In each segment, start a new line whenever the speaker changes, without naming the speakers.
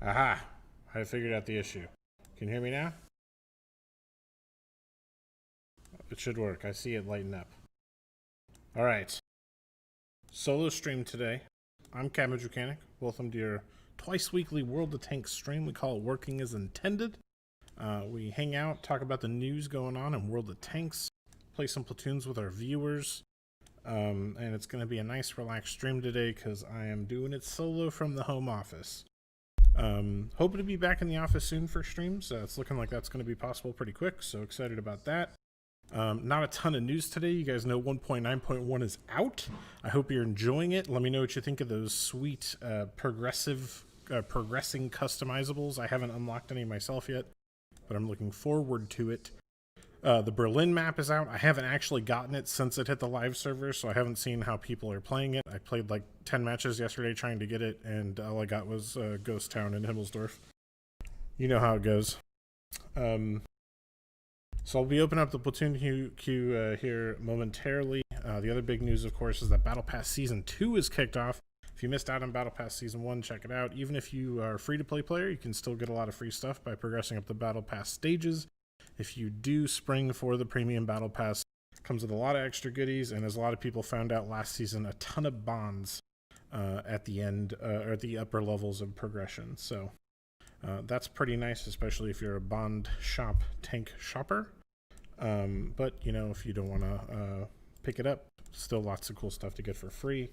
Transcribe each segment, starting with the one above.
Aha! I figured out the issue. Can you hear me now? It should work. I see it lighten up. Alright. Solo stream today. I'm CabbageMechanic. Welcome to your twice weekly World of Tanks stream. We call it Working as Intended. We hang out, talk about the news going on in World of Tanks, play some platoons with our viewers. And it's going to be a nice relaxed stream today because I am doing it solo from the home office. Hoping to be back in the office soon for streams. It's looking like that's going to be possible pretty quick, so excited about that. Not a ton of news today. You guys know 1.9.1 is out. I hope you're enjoying it. Let me know what you think of those sweet progressing customizables. I haven't unlocked any myself yet, but I'm looking forward to it. The Berlin map is out. I haven't actually gotten it since it hit the live server, so I haven't seen how people are playing it. I played like 10 matches yesterday trying to get it, and all I got was Ghost Town in Himmelsdorf. You know how it goes. So I'll be opening up the platoon queue here momentarily. The other big news, of course, is that Battle Pass Season 2 is kicked off. If you missed out on Battle Pass Season 1, check it out. Even if you are a free-to-play player, you can still get a lot of free stuff by progressing up the Battle Pass stages. If you do spring for the Premium Battle Pass, it comes with a lot of extra goodies, and as a lot of people found out last season, a ton of bonds at the end, or at the upper levels of progression. So that's pretty nice, especially if you're a bond shop tank shopper. But, you know, if you don't want to pick it up, still lots of cool stuff to get for free.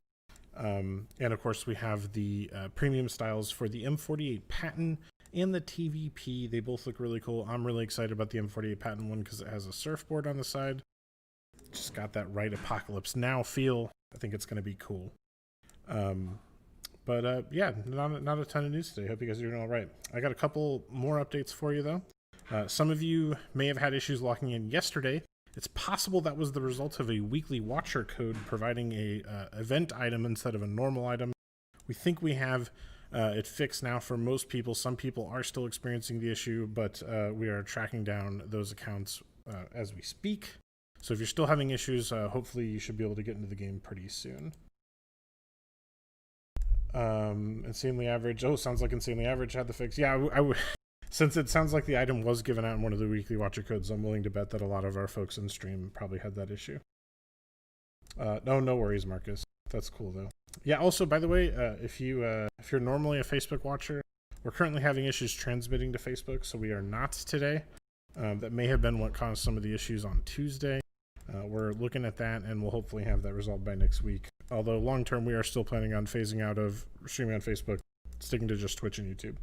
And, of course, we have the premium styles for the M48 Patton and the TVP. They both look really cool. I'm really excited about the M48 Patton one because it has a surfboard on the side. Just got that right Apocalypse Now feel. I think it's going to be cool. Yeah, not a ton of news today. Hope you guys are doing all right. I got a couple more updates for you, though. Some of you may have had issues locking in yesterday. It's possible that was the result of a weekly watcher code providing a event item instead of a normal item. We think we have it fixed now for most people. Some people are still experiencing the issue, but we are tracking down those accounts as we speak. So if you're still having issues, hopefully you should be able to get into the game pretty soon. Insanely Average. Oh, sounds like Insanely Average had the fix. Yeah, I would. Since it sounds like the item was given out in one of the weekly watcher codes, I'm willing to bet that a lot of our folks in stream probably had that issue. No worries, Marcus. That's cool, though. Yeah, also, by the way, if you're normally a Facebook watcher, we're currently having issues transmitting to Facebook, so we are not today. That may have been what caused some of the issues on Tuesday. We're looking at that, and we'll hopefully have that resolved by next week. Although, long term, we are still planning on phasing out of streaming on Facebook, sticking to just Twitch and YouTube.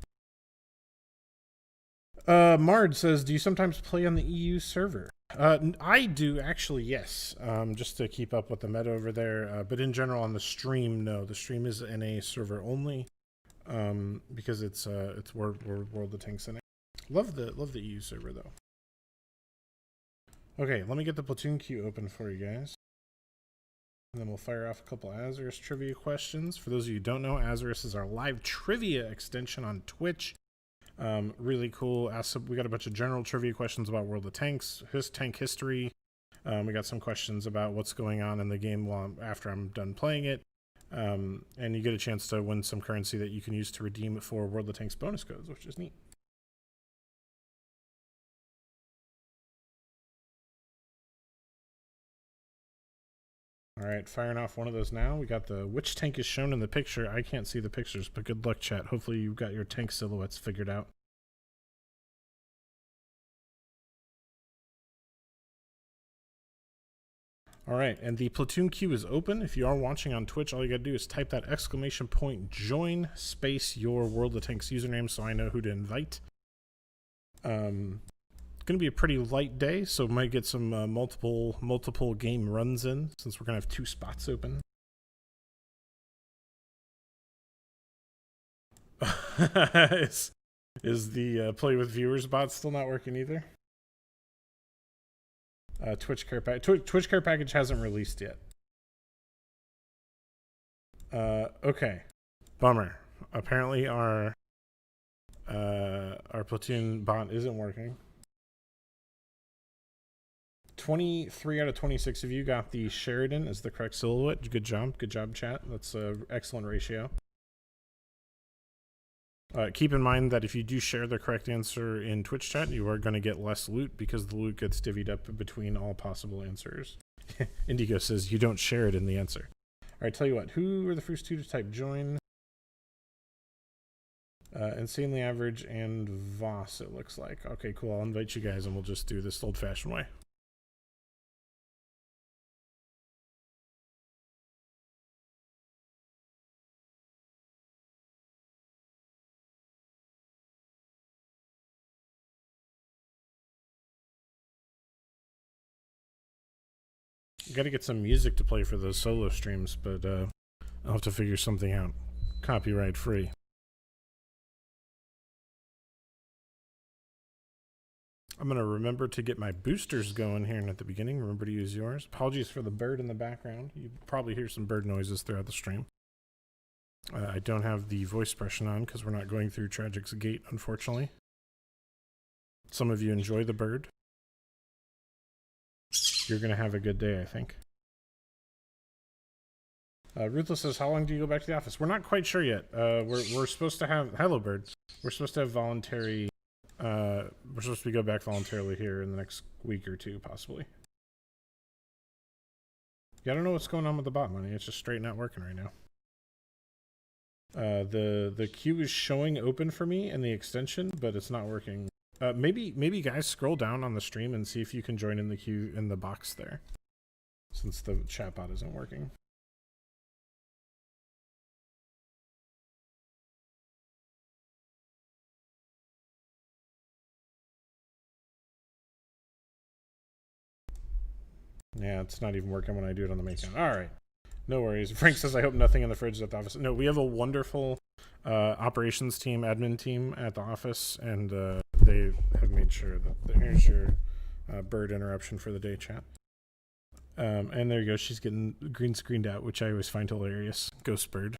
Mard says, do you sometimes play on the EU server? I do, actually, yes, just to keep up with the meta over there. But in general, on the stream, no. The stream is NA server only, because it's World of Tanks NA. Love the EU server, though. Okay, let me get the platoon queue open for you guys. And then we'll fire off a couple Azarus trivia questions. For those of you who don't know, Azarus is our live trivia extension on Twitch. Really cool. We got a bunch of general trivia questions about World of Tanks, tank history. We got some questions about what's going on in the game after I'm done playing it. And you get a chance to win some currency that you can use to redeem it for World of Tanks bonus codes, which is neat. All right, firing off one of those now. We got the which tank is shown in the picture. I can't see the pictures, but good luck, chat. Hopefully you've got your tank silhouettes figured out. All right, and the platoon queue is open. If you are watching on Twitch, all you gotta do is type that !join space your World of Tanks username so I know who to invite. Gonna be a pretty light day, so might get some multiple game runs in since we're gonna have 2 spots open. Is the play with viewers bot still not working either? Twitch care package hasn't released yet. Okay, bummer. Apparently our platoon bot isn't working. 23 out of 26 of you got the Sheridan as the correct silhouette. Good job, chat. That's an excellent ratio. Keep in mind that if you do share the correct answer in Twitch chat, you are going to get less loot because the loot gets divvied up between all possible answers. Indigo says you don't share it in the answer. All right, tell you what. Who are the first two to type join? Insanely Average and Voss, it looks like. Okay, cool. I'll invite you guys and we'll just do this old-fashioned way. Got to get some music to play for those solo streams, but I'll have to figure something out. Copyright free. I'm going to remember to get my boosters going here and at the beginning. Remember to use yours. Apologies for the bird in the background. You probably hear some bird noises throughout the stream. I don't have the voice suppression on because we're not going through Tragic's gate, unfortunately. Some of you enjoy the bird. You're going to have a good day, I think. Ruthless says, how long do you go back to the office? We're not quite sure yet. We're supposed to have... Hello, bird. We're supposed to have voluntary... we're supposed to go back voluntarily here in the next week or two, possibly. Yeah, I don't know what's going on with the bot money. It's just straight not working right now. The queue is showing open for me in the extension, but it's not working. Maybe guys scroll down on the stream and see if you can join in the queue in the box there, since the chatbot isn't working. Yeah, it's not even working when I do it on the main account. All right. No worries. Frank says, I hope nothing in the fridge is at the office. No, we have a wonderful operations team, admin team at the office, and they have made sure that here's your bird interruption for the day, chat. And there you go. She's getting green screened out, which I always find hilarious. Ghost bird.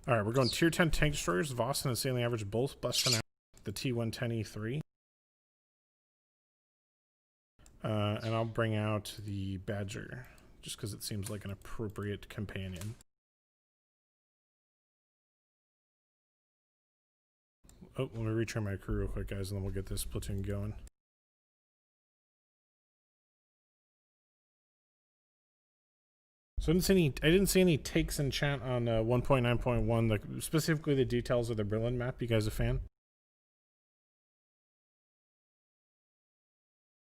All right, we're going tier 10 tank destroyers. Voss and Insanely Average both busting out the T110E3. And I'll bring out the Badger, just because it seems like an appropriate companion. Oh, let me return my crew real quick, guys, and then we'll get this platoon going. So I didn't see any takes in chat on 1.9.1, specifically the details of the Berlin map. You guys a fan?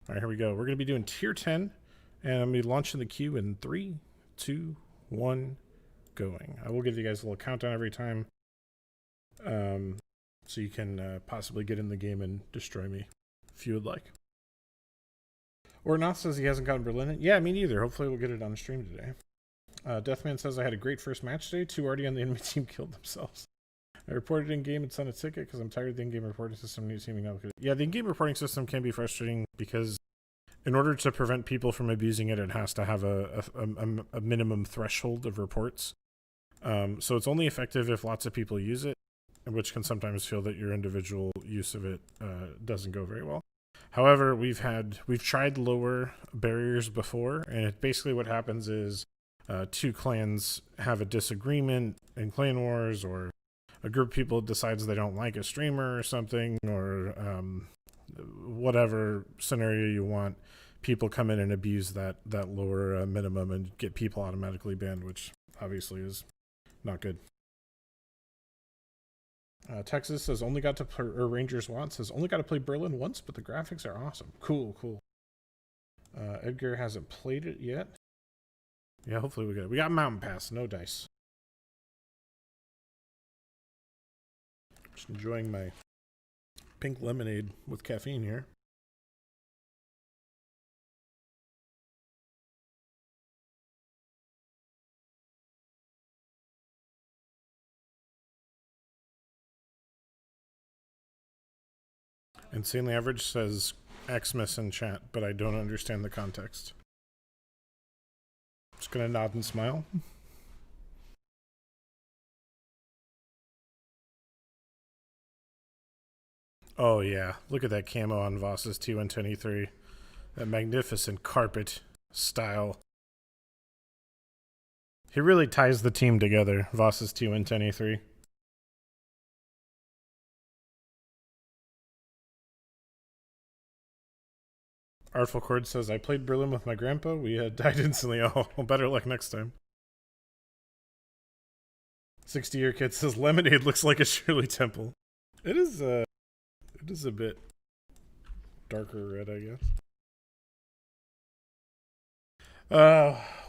All right, here we go. We're going to be doing tier 10, and I'm going to be launching the queue in 3, 2, 1, going. I will give you guys a little countdown every time, so you can possibly get in the game and destroy me if you would like. Ornoth says he hasn't gotten Berlin. Yeah, me neither. Hopefully we'll get it on stream today. Deathman says, I had a great first match today. 2 already on the enemy team killed themselves. I reported in-game and sent a ticket because I'm tired of the in-game reporting system teaming up. Yeah, the in-game reporting system can be frustrating because in order to prevent people from abusing it, it has to have a minimum threshold of reports. So it's only effective if lots of people use it, which can sometimes feel that your individual use of it doesn't go very well. However, we've tried lower barriers before, and basically what happens is 2 clans have a disagreement in clan wars, or a group of people decides they don't like a streamer or something, or whatever scenario you want, people come in and abuse that lower minimum and get people automatically banned, which obviously is not good. Texas says only got to play, or Rangers Want says only got to play Berlin once, but the graphics are awesome. Cool. Edgar hasn't played it yet. Yeah, hopefully we get it. We got Mountain Pass, no dice. Just enjoying my pink lemonade with caffeine here. Insanely Average says Xmas in chat, but I don't understand the context. Just gonna nod and smile. Oh yeah, look at that camo on Voss's T110E3. That magnificent carpet style. He really ties the team together, Voss's T110E3. Artful Chord says, I played Berlin with my grandpa. We died instantly. Oh, better luck next time. 60-year kid says, Lemonade looks like a Shirley Temple. It is a bit darker red, I guess.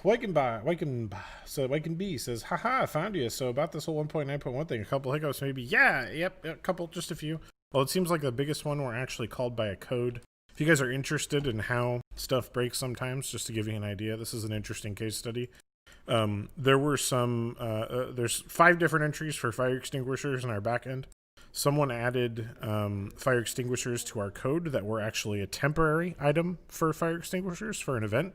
Wyken B says, haha, I found you. So about this whole 1.9.1 thing, a couple hiccups maybe. Yeah, yep, a couple, just a few. Well, it seems like the biggest one were actually called by a code. If you guys are interested in how stuff breaks sometimes, just to give you an idea, this is an interesting case study. There were some, there's 5 different entries for fire extinguishers in our backend. Someone added fire extinguishers to our code that were actually a temporary item for fire extinguishers for an event.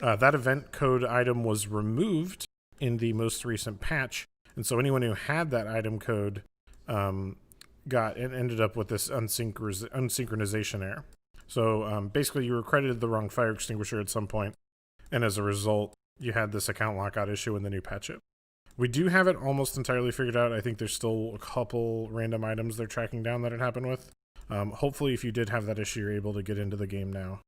That event code item was removed in the most recent patch, and so anyone who had that item code ended up with this unsynchronization error. So basically, you were credited the wrong fire extinguisher at some point, and as a result, you had this account lockout issue in the new patch. We do have it almost entirely figured out. I think there's still a couple random items they're tracking down that it happened with. Hopefully, if you did have that issue, you're able to get into the game now.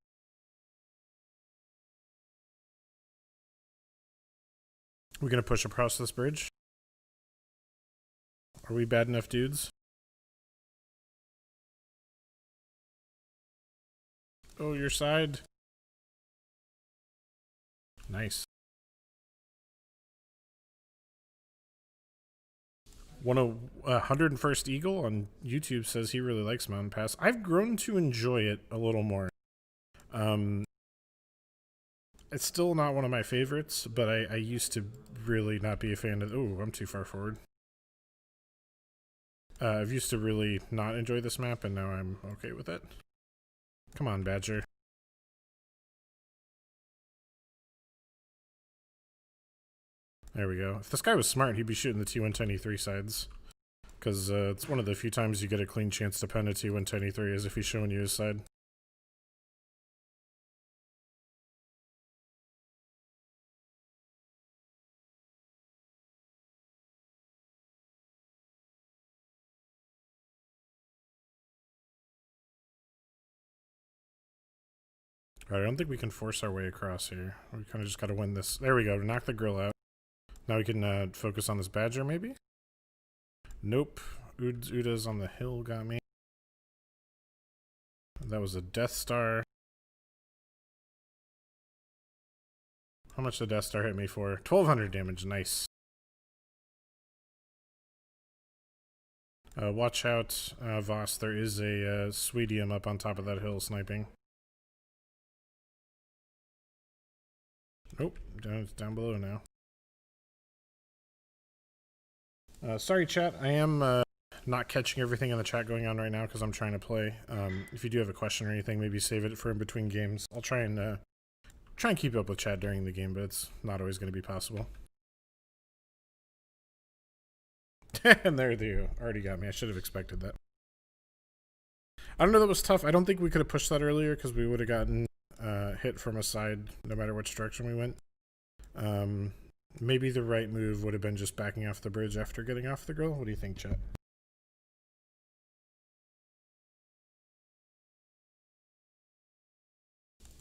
We're going to push across this bridge. Are we bad enough dudes? Oh, your side. Nice. 101st Eagle on YouTube says he really likes Mountain Pass. I've grown to enjoy it a little more. It's still not one of my favorites, but I used to really not be a fan of... Oh, I'm too far forward. I've used to really not enjoy this map, and now I'm okay with it. Come on, Badger. There we go. If this guy was smart, he'd be shooting the T110E3 sides. Because it's one of the few times you get a clean chance to pen a T110E3 is if he's showing you his side. Alright, I don't think we can force our way across here. We kind of just got to win this. There we go. Knock the grill out. Now we can focus on this Badger, maybe? Nope. Uda's on the hill got me. That was a Death Star. How much did Death Star hit me for? 1,200 damage. Nice. Watch out, Voss. There is a Swedium up on top of that hill sniping. Nope, it's down below now. Sorry, chat. I am not catching everything in the chat going on right now because I'm trying to play. If you do have a question or anything, maybe save it for in between games. I'll try and keep up with chat during the game, but it's not always going to be possible. And there you already got me. I should have expected that. I don't know, that was tough. I don't think we could have pushed that earlier because we would have gotten hit from a side no matter which direction we went. Maybe the right move would have been just backing off the bridge after getting off the grill. What do you think, chat?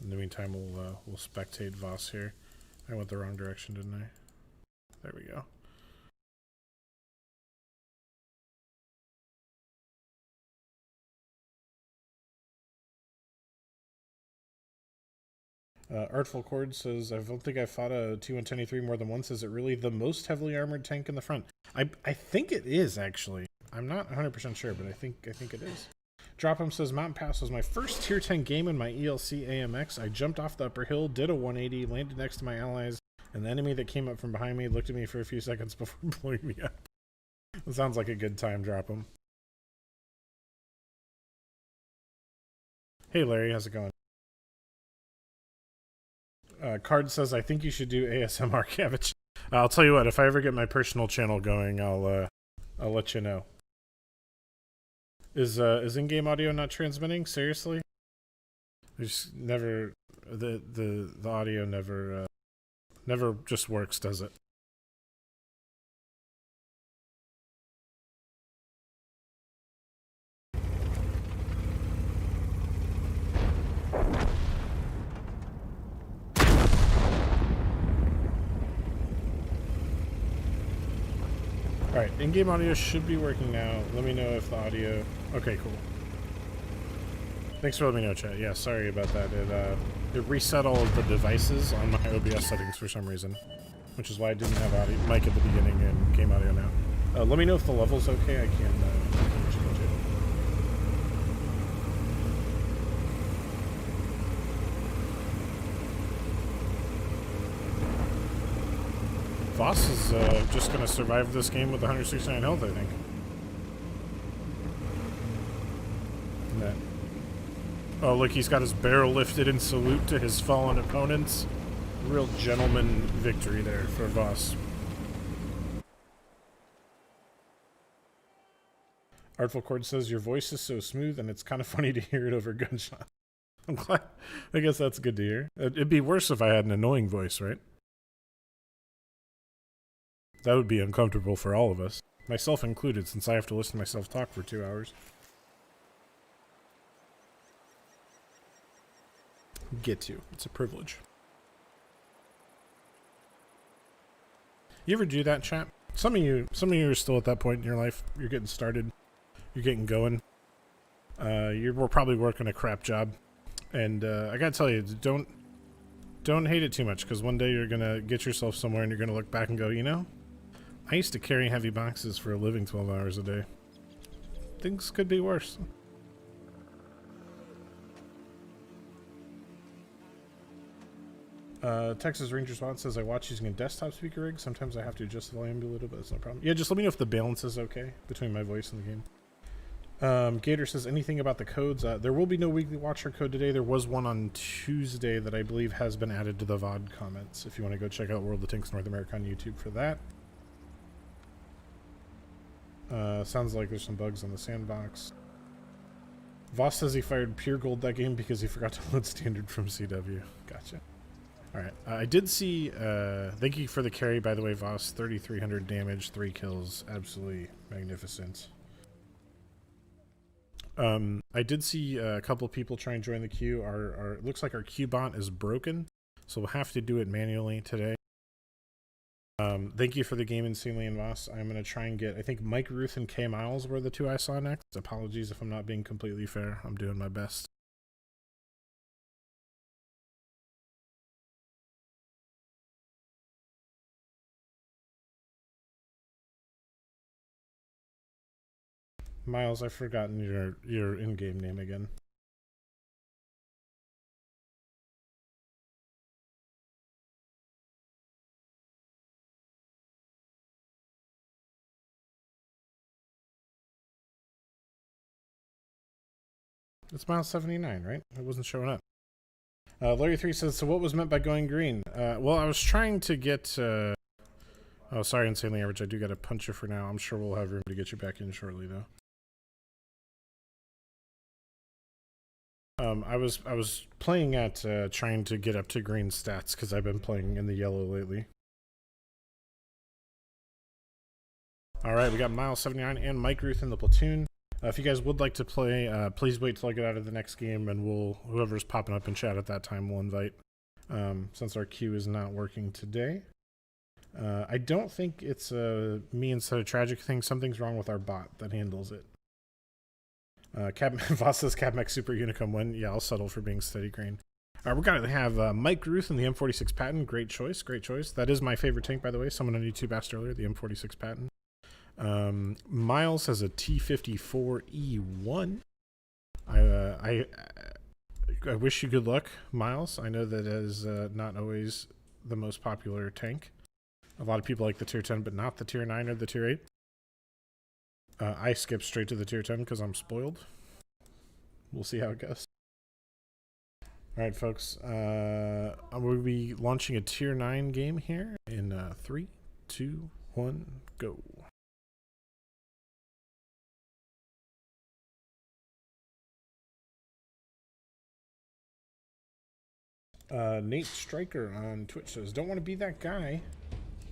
In the meantime, we'll spectate Voss here. I went the wrong direction, didn't I? There we go. Artful Chord says, I don't think I've fought a T110E3 more than once. Is it really the most heavily armored tank in the front? I think it is, actually. I'm not 100% sure, but I think it is. Dropham says, Mountain Pass was my first tier 10 game in my ELC AMX. I jumped off the upper hill, did a 180, landed next to my allies, and the enemy that came up from behind me looked at me for a few seconds before blowing me up. It sounds like a good time, Dropham. Hey, Larry, how's it going? Card says, I think you should do ASMR Cabbage. I'll tell you what, if I ever get my personal channel going, I'll let you know. Is in-game audio not transmitting? Seriously? There's never the audio never just works, does it? Alright, in-game audio should be working now. Let me know if the audio... Okay, cool. Thanks for letting me know, chat. Yeah, sorry about that. It reset all of the devices on my OBS settings for some reason, which is why I didn't have audio, mic at the beginning and game audio now. Let me know if the level's okay. I can change it. Voss is just going to survive this game with 169 health, I think. That. Oh, look, he's got his barrel lifted in salute to his fallen opponents. Real gentleman victory there for Voss. Artful Cord says, your voice is so smooth and it's kind of funny to hear it over gunshots. I'm glad. I guess that's good to hear. It'd be worse if I had an annoying voice, right? That would be uncomfortable for all of us. Myself included, since I have to listen to myself talk for 2 hours. Get to. It's a privilege. You ever do that, chat? Some of you are still at that point in your life. You're getting started. You're getting going. We're probably working a crap job. And I gotta tell you, don't hate it too much, because one day you're gonna get yourself somewhere and you're gonna look back and go, you know, I used to carry heavy boxes for a living 12 hours a day. Things could be worse. Texas Ranger Swan says, I watch using a desktop speaker rig. Sometimes I have to adjust the volume a little bit, that's no problem. Yeah, just let me know if the balance is okay between my voice and the game. Gator says, anything about the codes? There will be no weekly watcher code today. There was one on Tuesday that I believe has been added to the VOD comments. If you want to go check out World of Tanks North America on YouTube for that. Sounds like there's some bugs on the sandbox. Voss says he fired pure gold that game because he forgot to load standard from CW. Gotcha. Alright, I did see, thank you for the carry, by the way, Voss. 3,300 damage, 3 kills. Absolutely magnificent. I did see a couple people try and join the queue. It looks like our queue bot is broken, so we'll have to do it manually today. Thank you for the game, Insanely and Voss. I'm going to try and get, I think Mike Ruth and K Miles were the 2 I saw next. Apologies if I'm not being completely fair. I'm doing my best. Miles, I've forgotten your in-game name again. It's Miles 79, right? It wasn't showing up. Larry 3 says, so what was meant by going green? Well, I was trying to get... oh, sorry, Insanely Average. I do got to punch you for now. I'm sure we'll have room to get you back in shortly, though. I was playing at trying to get up to green stats because I've been playing in the yellow lately. All right, we got Miles 79 and Mike Ruth in the platoon. If you guys would like to play, please wait till I get out of the next game, and whoever's popping up in chat at that time we'll invite. Since our queue is not working today, I don't think it's a me instead of tragic thing. Something's wrong with our bot that handles it. Voss says CabMech Super Unicum win. Yeah, I'll settle for being steady green. All right, we're going to have Mike Ruth in the M46 Patton. Great choice, great choice. That is my favorite tank, by the way. Someone on YouTube asked earlier, the M46 Patton. Miles has a T54E1. I wish you good luck, Miles. I know that is not always the most popular tank. A lot of people like the tier 10, but not the tier 9 or the tier 8. I skip straight to the tier 10 because I'm spoiled. We'll see how it goes. Alright, folks. We'll be launching a tier 9 game here in 3, 2, 1, go. Nate Striker on Twitch says, don't want to be that guy,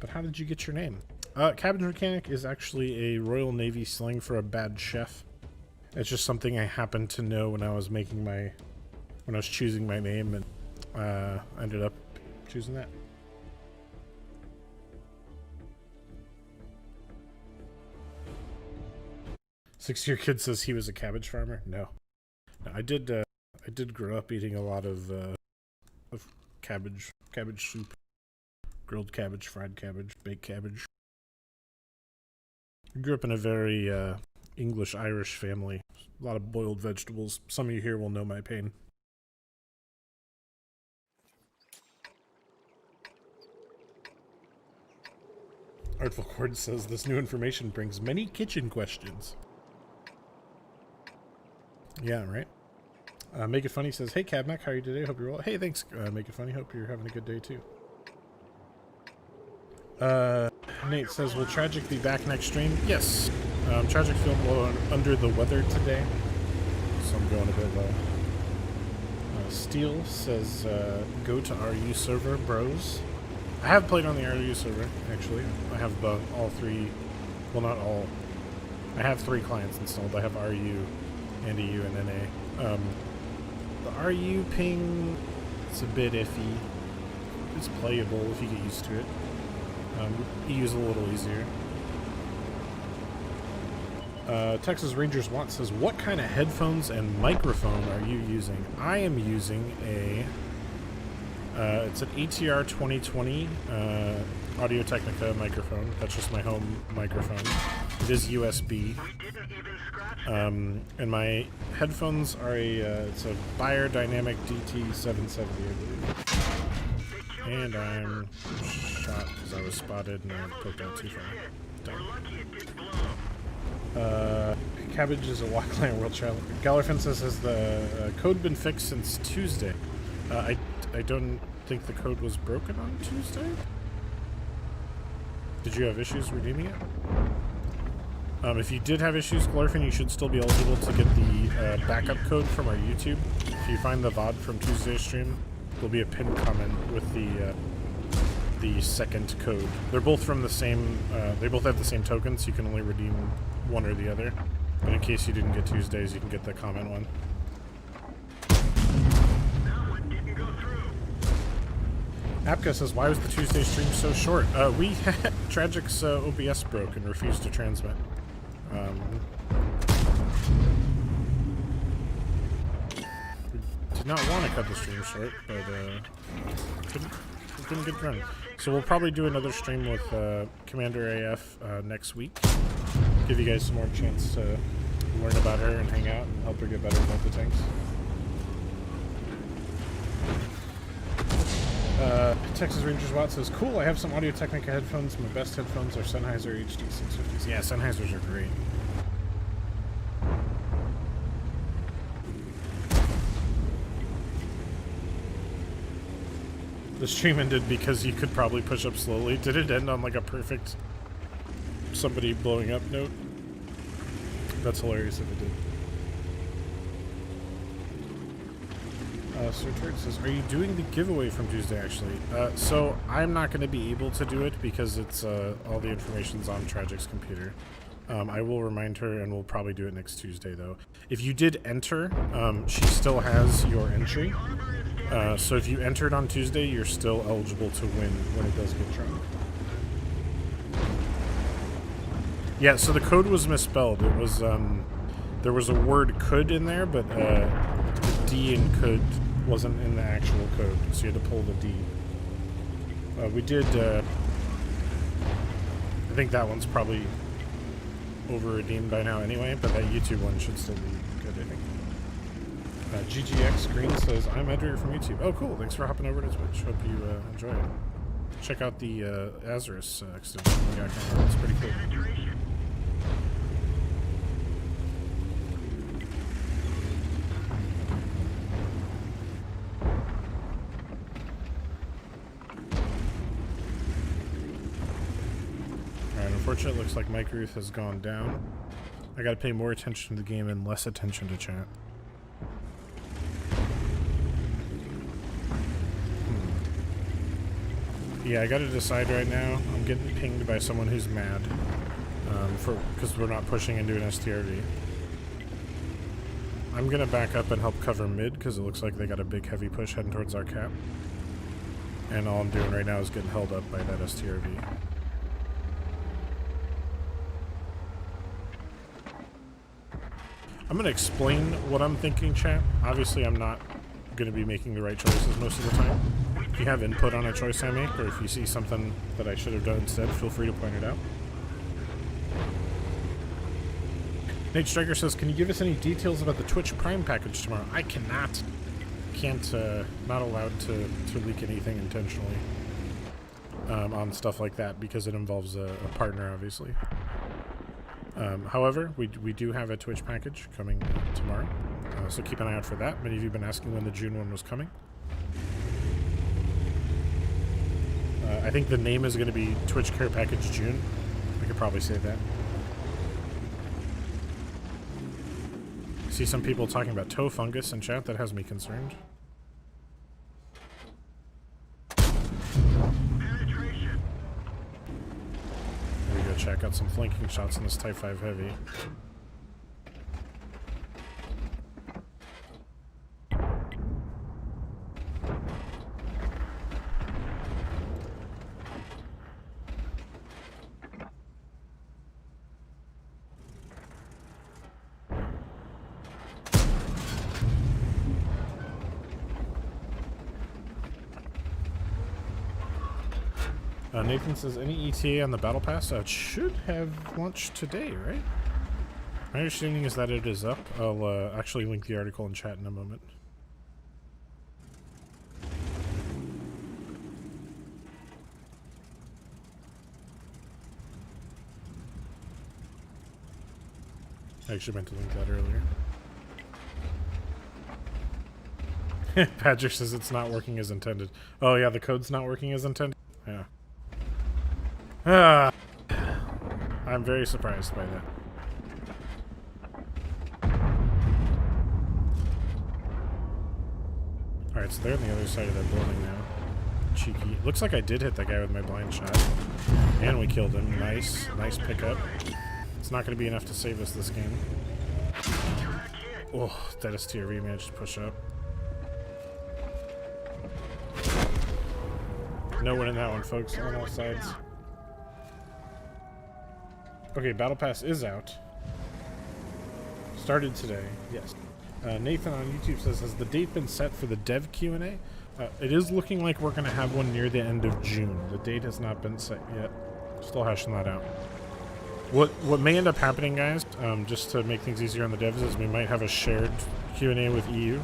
but how did you get your name? CabbageMechanic is actually a Royal Navy slang for a bad chef. It's just something I happened to know when I was choosing my name, and I ended up choosing that. 6-year kid says he was a cabbage farmer. No, I did grow up eating a lot of cabbage soup, grilled cabbage, fried cabbage, baked cabbage. I grew up in a very English-Irish family. A lot of boiled vegetables. Some of you here will know my pain. Artful Cord says this new information brings many kitchen questions. Yeah, right? Make It Funny says, hey, CabMech, how are you today? Hope you're well. Hey, thanks, Make It Funny. Hope you're having a good day, too. Nate says, will Tragic be back next stream? Yes. Tragic feeling a little under the weather today, so I'm going a bit low. Steel says, go to RU server, bros. I have played on the RU server, actually. I have all three, well, not all. I have 3 clients installed. I have RU, and EU, and NA. The RU ping, it's a bit iffy. It's playable if you get used to it. EU's a little easier. Texas Rangers Want says, what kind of headphones and microphone are you using? I am using a, it's an ATR 2020 Audio-Technica microphone. That's just my home microphone. It is USB. And my headphones are it's a Beyer Dynamic DT770, I believe. And I'm shot because I was spotted and I poked out too far. Done. Cabbage is a Walkland World Traveler. Gallerfin says, has the code been fixed since Tuesday? I don't think the code was broken on Tuesday. Did you have issues redeeming it? If you did have issues, Gallerfin, you should still be eligible to get the backup code from our YouTube. If you find the VOD from Tuesday's stream, there'll be a pinned comment with the second code. They're both from the same, they both have the same token, so you can only redeem one or the other. But in case you didn't get Tuesdays, you can get the comment one. Apka says, why was the Tuesday stream so short? We had Tragic's OBS broke and refused to transmit. Did not want to cut the stream short, but couldn't get run. So we'll probably do another stream with Commander AF next week. Give you guys some more chance to learn about her and hang out and help her get better with the tanks. Texas Rangers Watt says, cool, I have some Audio-Technica headphones. My best headphones are Sennheiser HD650s. Yeah, Sennheisers are great. The stream ended because you could probably push up slowly. Did it end on like a perfect somebody blowing up note? That's hilarious if it did. Sir Turd says, are you doing the giveaway from Tuesday, actually? So I'm not going to be able to do it because it's all the information's on Tragic's computer. I will remind her, and we'll probably do it next Tuesday, though. If you did enter, she still has your entry. So if you entered on Tuesday, you're still eligible to win when it does get drawn. Yeah, so the code was misspelled. It was, there was a word could in there, but the D in could wasn't in the actual code, so you had to pull the D. We did, I think that one's probably over-redeemed by now anyway, but that YouTube one should still be good, I think. GGX Green says, I'm Edgar from YouTube. Oh, cool. Thanks for hopping over to Twitch. Hope you enjoy it. Check out the Azarus extension we got going on. It's pretty cool. Unfortunately, it looks like Mike Ruth has gone down. I gotta pay more attention to the game and less attention to chat. Yeah, I gotta decide right now. I'm getting pinged by someone who's mad because we're not pushing into an STRV. I'm gonna back up and help cover mid because it looks like they got a big heavy push heading towards our cap. And all I'm doing right now is getting held up by that STRV. I'm going to explain what I'm thinking, chat. Obviously, I'm not going to be making the right choices most of the time. If you have input on a choice I make, or if you see something that I should have done instead, feel free to point it out. Nate Striker says, can you give us any details about the Twitch Prime package tomorrow? I cannot. Can't, not allowed to leak anything intentionally on stuff like that because it involves a partner, obviously. However, we do have a Twitch package coming tomorrow, so keep an eye out for that. Many of you have been asking when the June one was coming. I think the name is going to be Twitch Care Package June. I could probably say that. See some people talking about toe fungus in chat. That has me concerned. There we go, chat. Got some flanking shots on this Type 5 Heavy. Nathan says, any ETA on the Battle Pass? It should have launched today, right? My understanding is that it is up. I'll actually link the article in chat in a moment. I actually meant to link that earlier. Badger says it's not working as intended. Oh yeah, the code's not working as intended? Yeah. I'm very surprised by that. Alright, so they're on the other side of that building now. Cheeky. Looks like I did hit that guy with my blind shot. And we killed him. Nice. Nice pickup. It's not going to be enough to save us this game. Oh, that STRV managed to push up. No win in that one, folks, on all sides. Okay, Battle Pass is out. Started today, yes. Nathan on YouTube says, has the date been set for the dev Q&A? It is looking like we're going to have one near the end of June. The date has not been set yet. Still hashing that out. What may end up happening, guys, just to make things easier on the devs, is we might have a shared Q&A with EU,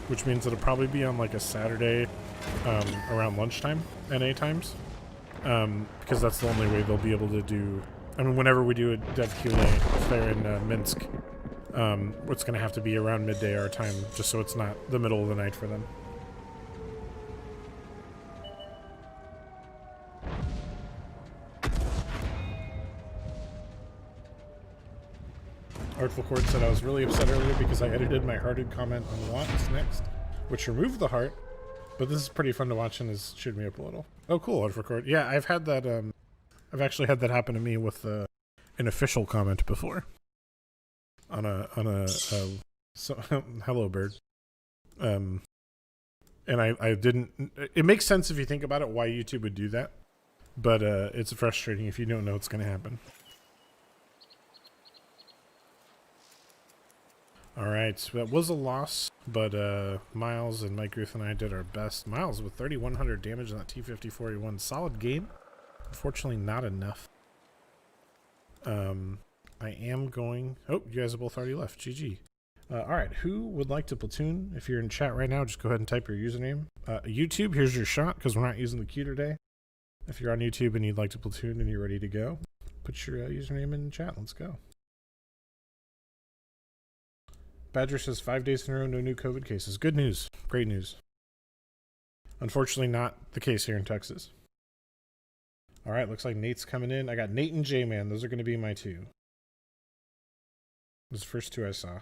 which means it'll probably be on like a Saturday around lunchtime, NA times, because that's the only way they'll be able to do. I mean, whenever we do a dev Q&A, if they're in Minsk, it's going to have to be around midday our time, just so it's not the middle of the night for them. Artful Cord said, I was really upset earlier because I edited my hearted comment on What's Next, which removed the heart, but this is pretty fun to watch and has cheered me up a little. Oh, cool, Artful Cord. Yeah, I've had that, I've actually had that happen to me with an official comment before. So, hello, bird. And I didn't, it makes sense if you think about it why YouTube would do that, but it's frustrating if you don't know what's going to happen. Alright, so that was a loss, but Miles and Mike Ruth and I did our best. Miles with 3,100 damage on that T-5041. Solid game. Unfortunately, not enough. I am going... Oh, you guys have both already left. GG. Alright, who would like to platoon? If you're in chat right now, just go ahead and type your username. YouTube, here's your shot, because we're not using the queue today. If you're on YouTube and you'd like to platoon and you're ready to go, put your username in chat. Let's go. Badger says 5 days in a row, no new COVID cases. Good news. Great news. Unfortunately, not the case here in Texas. All right, looks like Nate's coming in. I got Nate and J-Man. Those are going to be my two. Those first two I saw.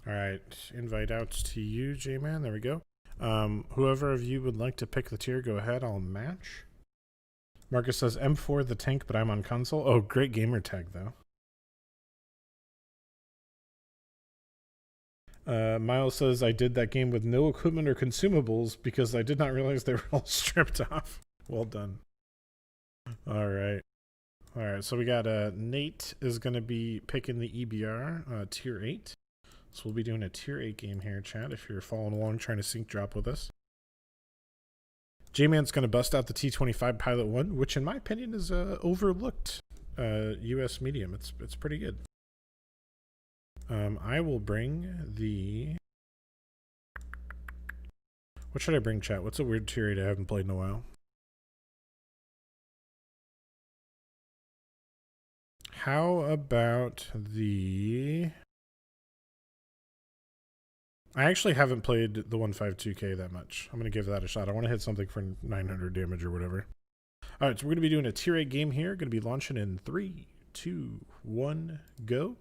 All right, invite out to you, J-Man. There we go. Whoever of you would like to pick the tier, go ahead. I'll match. Marcus says M4 the tank, but I'm on console. Oh, great gamer tag though. Miles says I did that game with no equipment or consumables because I did not realize they were all stripped off. Well done. All right. All right, so we got Nate is going to be picking the EBR tier 8. So we'll be doing a tier 8 game here, chat, if you're following along trying to sync drop with us. J-Man's going to bust out the T25 Pilot 1, which in my opinion is overlooked US medium. It's pretty good. I will bring the... What should I bring, chat? What's a weird tier 8 I haven't played in a while? How about the... I actually haven't played the 152K that much. I'm going to give that a shot. I want to hit something for 900 damage or whatever. All right, so we're going to be doing a tier 8 game here. Going to be launching in 3, 2, 1, go.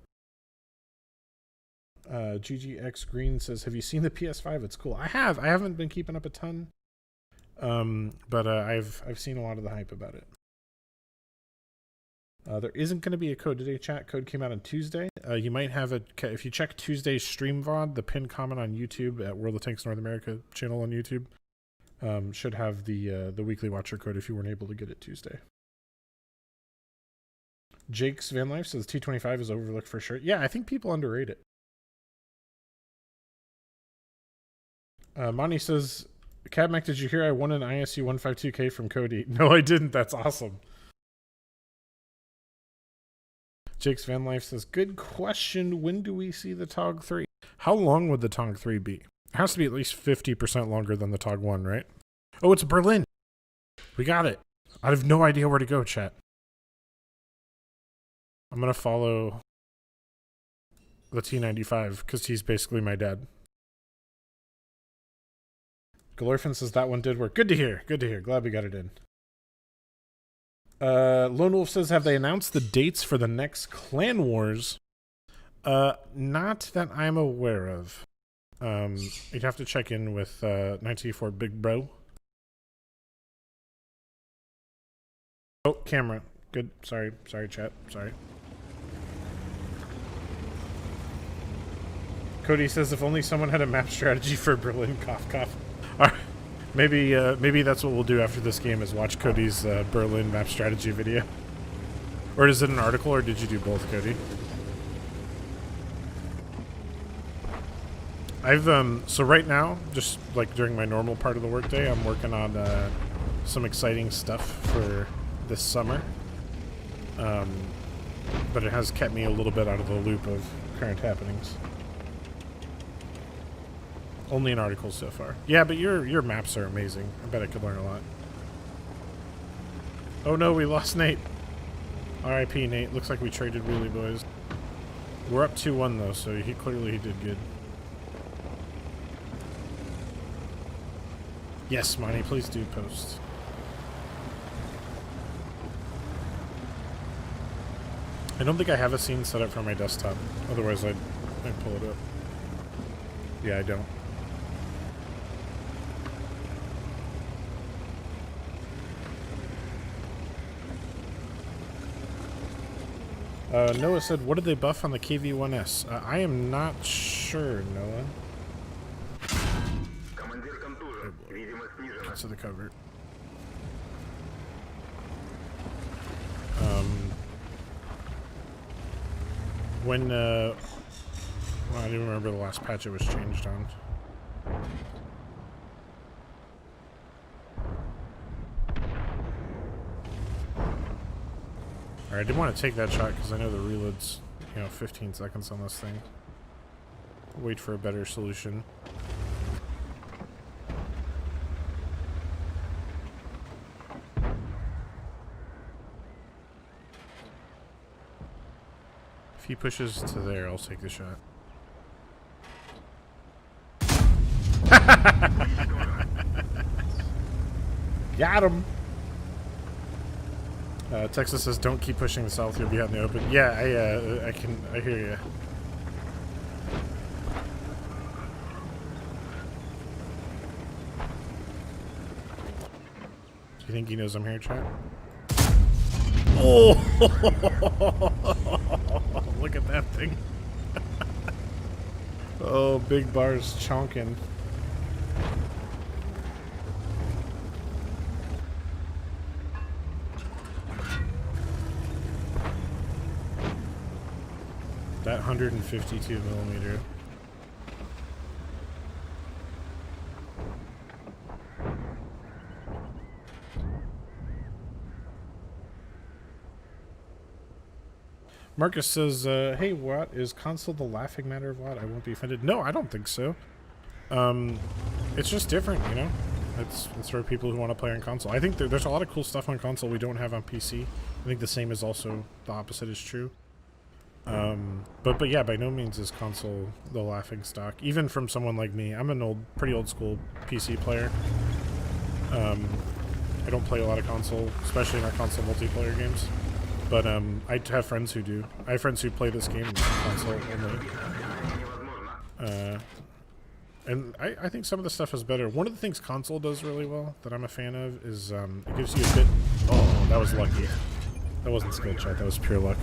GGX Green says, have you seen the PS5? It's cool. I have. I haven't been keeping up a ton. But I've seen a lot of the hype about it. There isn't going to be a code today, chat. Code came out on Tuesday. You might have a... If you check Tuesday's stream VOD, the pinned comment on YouTube at World of Tanks North America channel on YouTube should have the weekly watcher code if you weren't able to get it Tuesday. Jake's Van Life says T25 is overlooked for sure. Yeah, I think people underrate it. Monty says, CabbageMechanic, did you hear I won an ISU 152K from Cody? No, I didn't. That's awesome. Jake's Van Life says, good question. When do we see the TOG 3? How long would the TOG 3 be? It has to be at least 50% longer than the TOG 1, right? Oh, it's Berlin. We got it. I have no idea where to go, chat. I'm going to follow the T95 because he's basically my dad. Galorphin says that one did work. Good to hear. Good to hear. Glad we got it in. Lone Wolf says, have they announced the dates for the next Clan Wars? Not that I'm aware of. You'd have to check in with 1984 Big Bro. Oh, camera. Good. Sorry, chat. Sorry. Cody says, if only someone had a map strategy for Berlin. Cough, cough. All right. Maybe that's what we'll do after this game is watch Cody's Berlin map strategy video. Or is it an article, or did you do both, Cody? So right now, just like during my normal part of the workday, I'm working on some exciting stuff for this summer. But it has kept me a little bit out of the loop of current happenings. Only in articles so far. Yeah, but your maps are amazing. I bet I could learn a lot. Oh no, we lost Nate. R.I.P. Nate. Looks like we traded Wheelie Boys. We're up 2-1 though, so he clearly did good. Yes, Monty, please do post. I don't think I have a scene set up for my desktop. Otherwise, I'd pull it up. Yeah, I don't. Noah said, what did they buff on the KV-1S? I am not sure, Noah. To the cover. Well, I don't remember the last patch it was changed on. Alright, I didn't want to take that shot because I know the reload's, 15 seconds on this thing. Wait for a better solution. If he pushes to there, I'll take the shot. Got him! Texas says, don't keep pushing south, you'll be out in the open. Yeah, I hear you. Do you think he knows I'm here, chat? Oh! Look at that thing. Oh, big bars chonking. That 152 millimeter. Marcus says, hey, what is console the laughing matter of what? I won't be offended. No, I don't think so. It's just different, you know? It's for people who want to play on console. I think there's a lot of cool stuff on console we don't have on PC. I think the same is also, the opposite is true. But yeah, by no means is console the laughing stock. Even from someone like me. I'm an pretty old school PC player. I don't play a lot of console, especially not console multiplayer games. But I have friends who do. I have friends who play this game on console only. And I think some of the stuff is better. One of the things console does really well that I'm a fan of is it gives you a bit... Oh, that was lucky. That wasn't skill check, that was pure luck.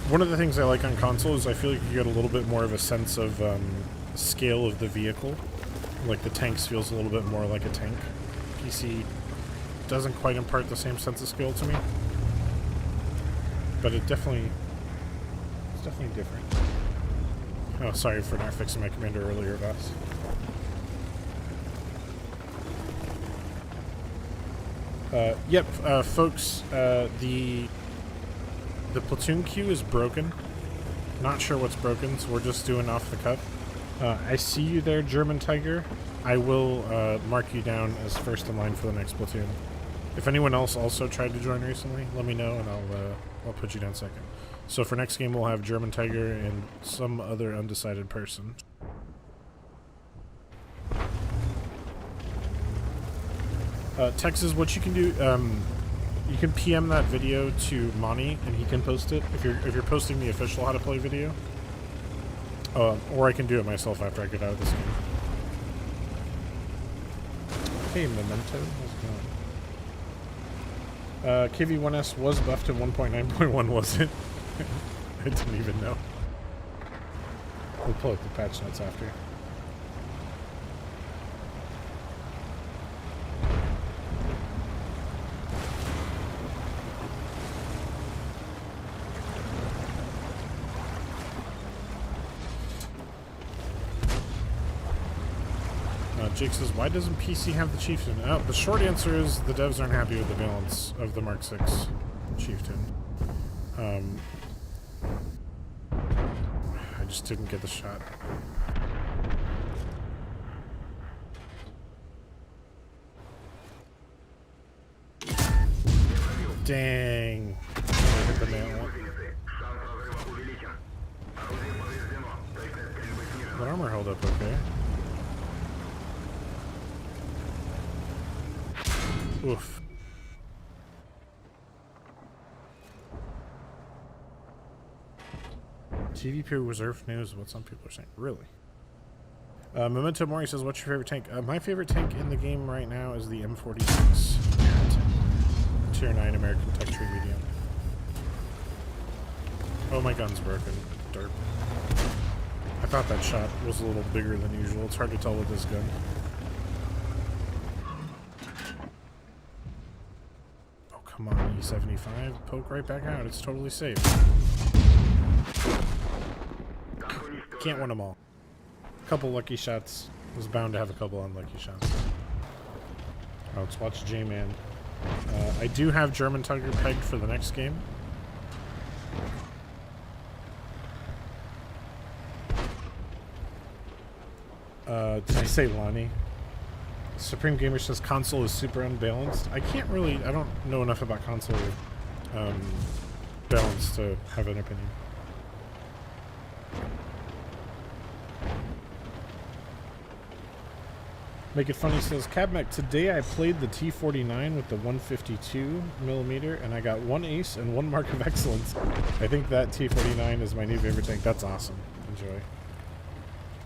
One of the things I like on console is I feel like you get a little bit more of a sense of scale of the vehicle. Like the tanks feels a little bit more like a tank. PC doesn't quite impart the same sense of scale to me, but it's definitely different. Oh, sorry for not fixing my commander earlier, boss. Yep, folks, the platoon queue is broken. Not sure what's broken, so we're just doing off the cuff. I see you there, German Tiger. I will mark you down as first in line for the next platoon. If anyone else also tried to join recently, let me know and I'll put you down second. So for next game we'll have German Tiger and some other undecided person. Texas, what you can do, you can PM that video to Monty and he can post it if you're posting the official how to play video. Or I can do it myself after I get out of this game. Hey Memento, how's it going? KV1S was buffed to 1.9.1, was it? I didn't even know. We'll pull up the patch notes after. Jake says, why doesn't PC have the Chieftain? The short answer is the devs aren't happy with the balance of the Mark 6 Chieftain. I just didn't get the shot. Dang. I hit the nail. But armor held up okay. Oof. TVP reserve news, what some people are saying. Really? Memento Mori says, what's your favorite tank? My favorite tank in the game right now is the M46. Tier 9 American Tech Tree Medium. Oh, my gun's broken. Derp. I thought that shot was a little bigger than usual. It's hard to tell with this gun. Come on, E75, poke right back out. It's totally safe. Can't win them all. A couple lucky shots. Was bound to have a couple unlucky shots. Oh, let's watch J-Man. I do have German Tiger pegged for the next game. Did I say Lonnie? Supreme Gamer says console is super unbalanced. I don't know enough about console balance to have an opinion. Make It Funny says, CabMech, today I played the T49 with the 152mm and I got 1 ace and 1 mark of excellence. I think that T49 is my new favorite tank. That's awesome. Enjoy.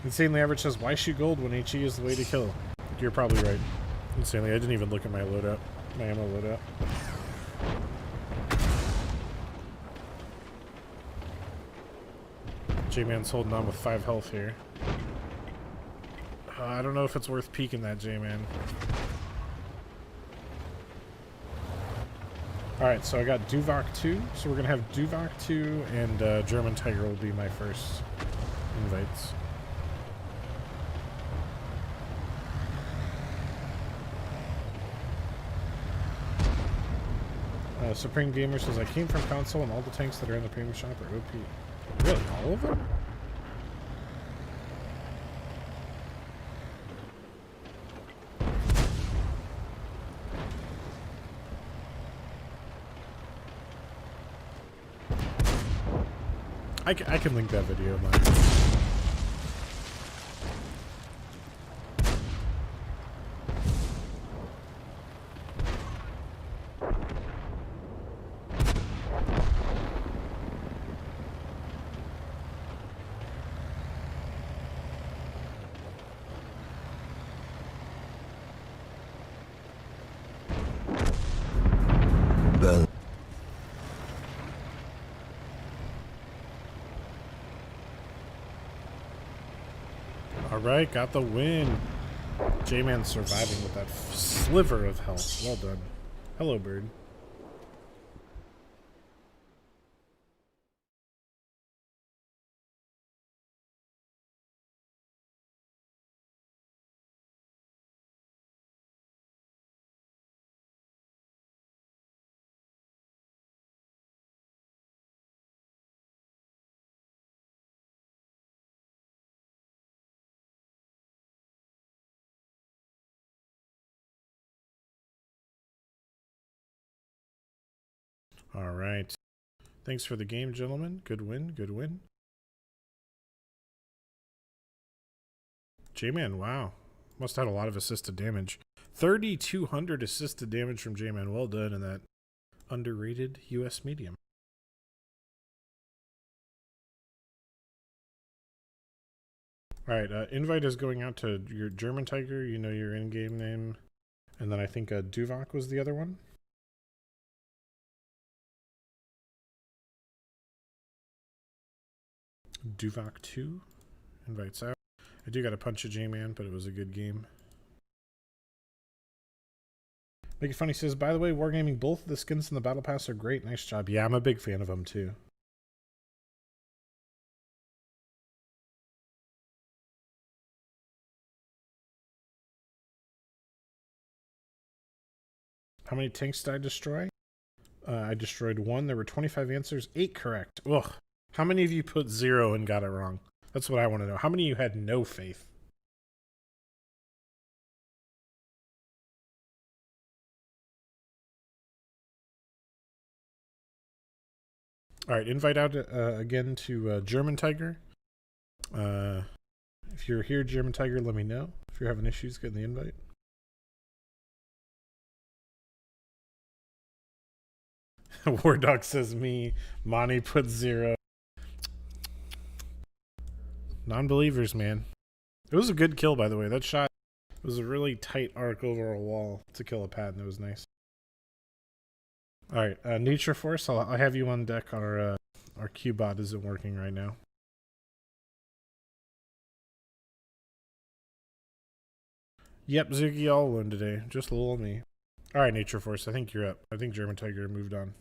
Insanely Average says, why shoot gold when HE is the way to kill? You're probably right. Insanely, I didn't even look at my loadout. My ammo lit up. J-Man's holding on with 5 health here. I don't know if it's worth peeking that J-Man. Alright, so I got Duvok 2. So we're going to have Duvok 2 and German Tiger will be my first invites. Supreme Gamer says, I came from console and all the tanks that are in the premium shop are OP. Really? All of them? I can link that video, man. Alright, got the win. J-Man surviving with that sliver of health. Well done. Hello, bird. Alright. Thanks for the game, gentlemen. Good win, good win. J-Man, wow. Must have had a lot of assisted damage. 3,200 assisted damage from J-Man. Well done in that underrated US medium. Alright, invite is going out to your German Tiger. You know your in-game name. And then I think Duvok was the other one. Duvok 2 invites out. I do got to punch a J-Man, but it was a good game. Make It Funny says, by the way, Wargaming, both of the skins in the Battle Pass are great. Nice job. Yeah, I'm a big fan of them too. How many tanks did I destroy? I destroyed 1. There were 25 answers. 8 correct. Ugh. How many of you put 0 and got it wrong? That's what I want to know. How many of you had no faith? Alright, invite out again to German Tiger. If you're here, German Tiger, let me know. If you're having issues getting the invite. War Dog says me. Monty put 0. Non-believers, man. It was a good kill, by the way. That shot was a really tight arc over a wall to kill a pad, and it was nice. Alright, Nature Force, I'll have you on deck. Our Q-bot isn't working right now. Yep, Ziggy all alone today. Just a little me. Alright, Nature Force, I think you're up. I think German Tiger moved on.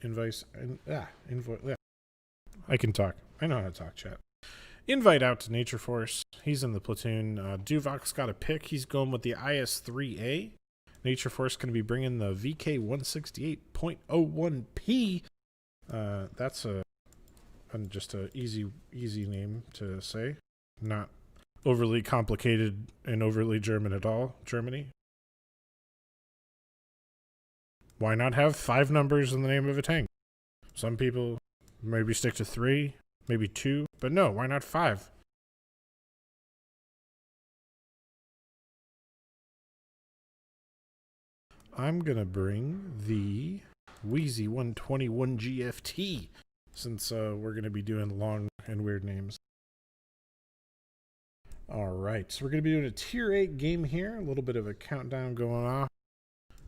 Invite. I can talk. I know how to talk, chat. Invite out to Nature Force. He's in the platoon. Duvok's got a pick. He's going with the IS-3A. Nature Force going to be bringing the VK168.01P. That's just a easy name to say. Not overly complicated and overly German at all. Germany. Why not have 5 numbers in the name of a tank? Some people maybe stick to 3, maybe 2, but no, why not 5? I'm gonna bring the Wheezy 121 GFT since we're gonna be doing long and weird names. Alright, so we're going to be doing a tier 8 game here. A little bit of a countdown going off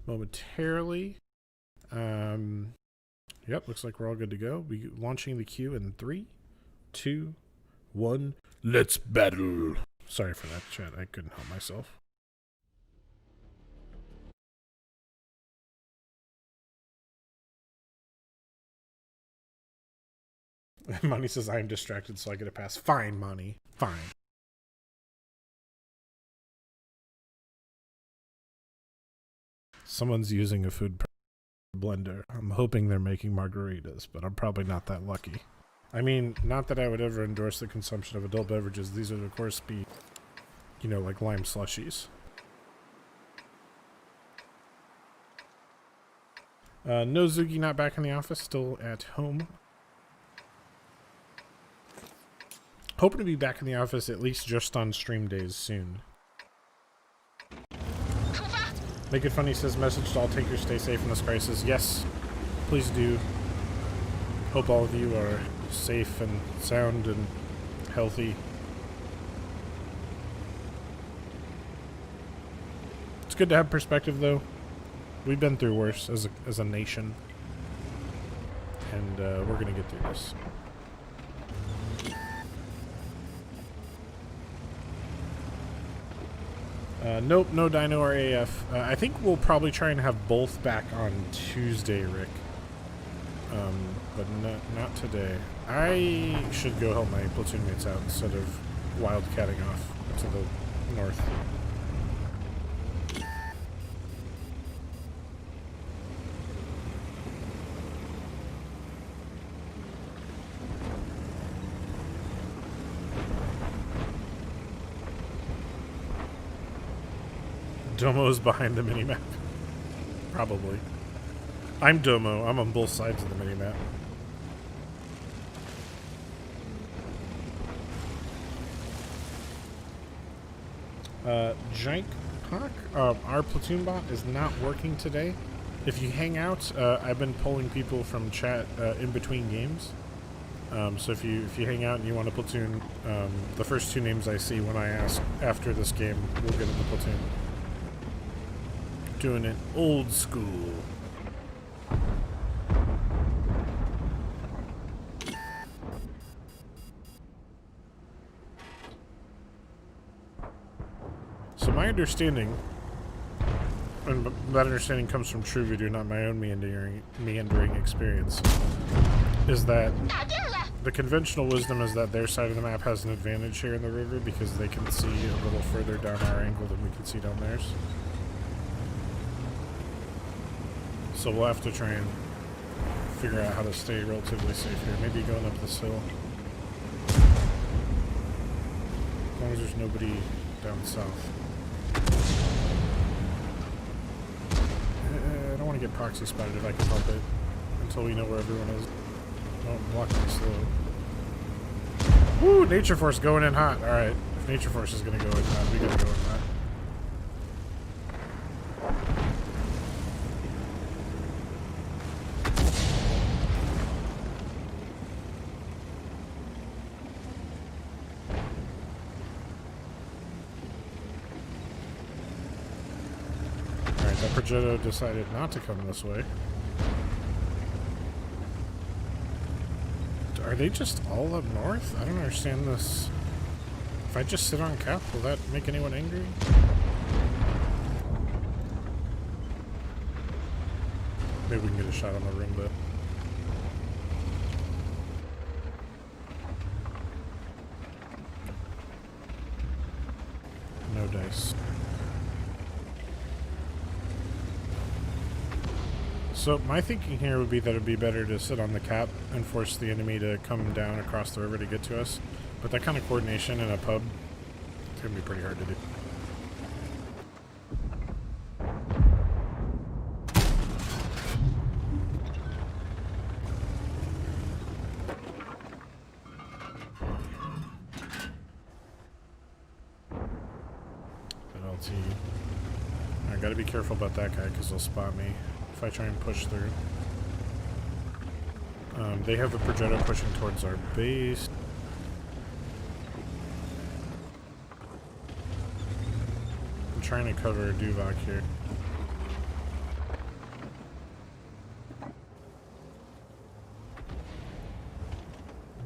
momentarily. Yep, looks like we're all good to go. We launching the queue in 3, 2, 1. Let's battle. Sorry for that, chat. I couldn't help myself. Money says I am distracted, so I get a pass. Fine, Money. Fine. Someone's using a food blender. I'm hoping they're making margaritas, but I'm probably not that lucky. I mean, not that I would ever endorse the consumption of adult beverages. These would, of course, be, you know, like lime slushies. No Zugi not back in the office, still at home. Hoping to be back in the office at least just on stream days soon. Make It Funny says, message to all takers, stay safe in this crisis. Yes, please do. Hope all of you are safe and sound and healthy. It's good to have perspective, though. We've been through worse as a nation. And we're going to get through this. Nope, no Dino or AF. I think we'll probably try and have both back on Tuesday, Rick. But not today. I should go help my platoon mates out instead of wildcatting off to the north. Domo's behind the minimap. Probably. I'm Domo. I'm on both sides of the minimap. Jank Hawk, our platoon bot is not working today. If you hang out, I've been pulling people from chat in between games. So if you hang out and you want a platoon, the first 2 names I see when I ask after this game, we'll get in the platoon. Doing it old school. So my understanding, and that understanding comes from True Video, not my own meandering experience, is that the conventional wisdom is that their side of the map has an advantage here in the river because they can see a little further down our angle than we can see down theirs. So we'll have to try and figure out how to stay relatively safe here. Maybe going up this hill. As long as there's nobody down south. I don't want to get proxy spotted if I can help it. Until we know where everyone is. Don't block me slow. Woo! Nature Force going in hot. Alright. If Nature Force is going to go in hot, we got to go in hot. Progetto decided not to come this way. Are they just all up north? I don't understand this. If I just sit on cap, will that make anyone angry? Maybe we can get a shot on the Roomba. No dice. So my thinking here would be that it would be better to sit on the cap and force the enemy to come down across the river to get to us. But that kind of coordination in a pub, it's going to be pretty hard to do. LT. I gotta be careful about that guy because they'll spot me if I try and push through. They have a Progetto pushing towards our base. trying to cover Duvok here.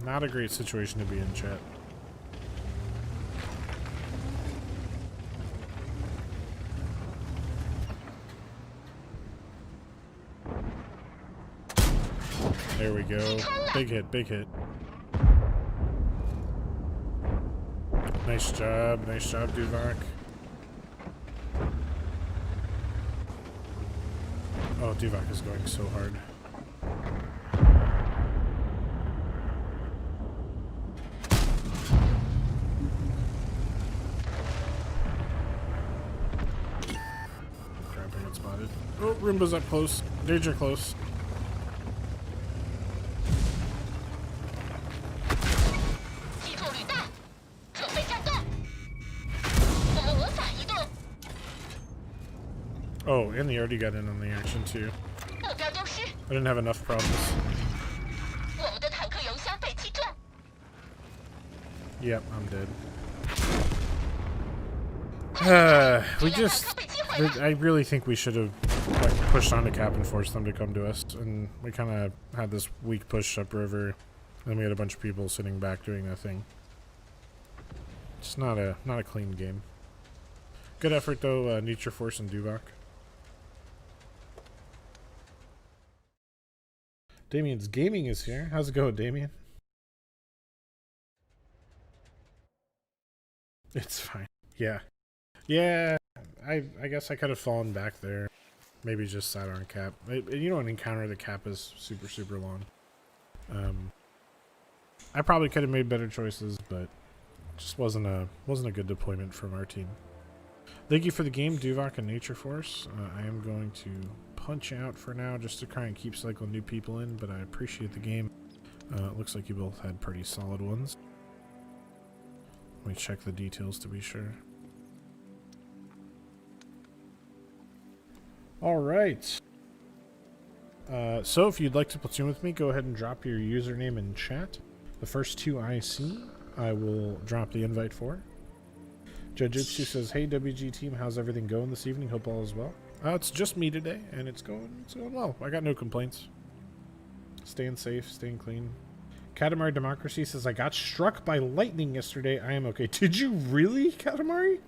Not a great situation to be in, chat. There we go. Big hit, big hit. Nice job, Duvok. Oh, Duvok is going so hard. Crap, I got spotted. Oh, Roomba's up close. Danger close. Oh, and they already got in on the action too. I didn't have enough problems. Yep, I'm dead. I really think we should have pushed on to Cap and forced them to come to us, and we kind of had this weak push upriver, and then we had a bunch of people sitting back doing nothing. It's not a clean game. Good effort though, Nature Force and Duvok. Damien's Gaming is here. How's it going, Damien? It's fine. Yeah. Yeah, I guess I could have fallen back there. Maybe just sat on Cap. You don't encounter the Cap is super long. I probably could have made better choices, but just wasn't a good deployment from our team. Thank you for the game, Duvok and Nature Force. I am going to punch out for now just to try and keep cycling new people in, but I appreciate the game. It looks like you both had pretty solid ones. Let me check the details to be sure. Alright. So if you'd like to platoon with me, go ahead and drop your username in chat. The first two I see, I will drop the invite for. Jujitsu says, hey WG team, how's everything going this evening? Hope all is well. It's just me today, and it's going well. I got no complaints. Staying safe, staying clean. Katamari Democracy says, I got struck by lightning yesterday. I am okay. Did you really, Katamari?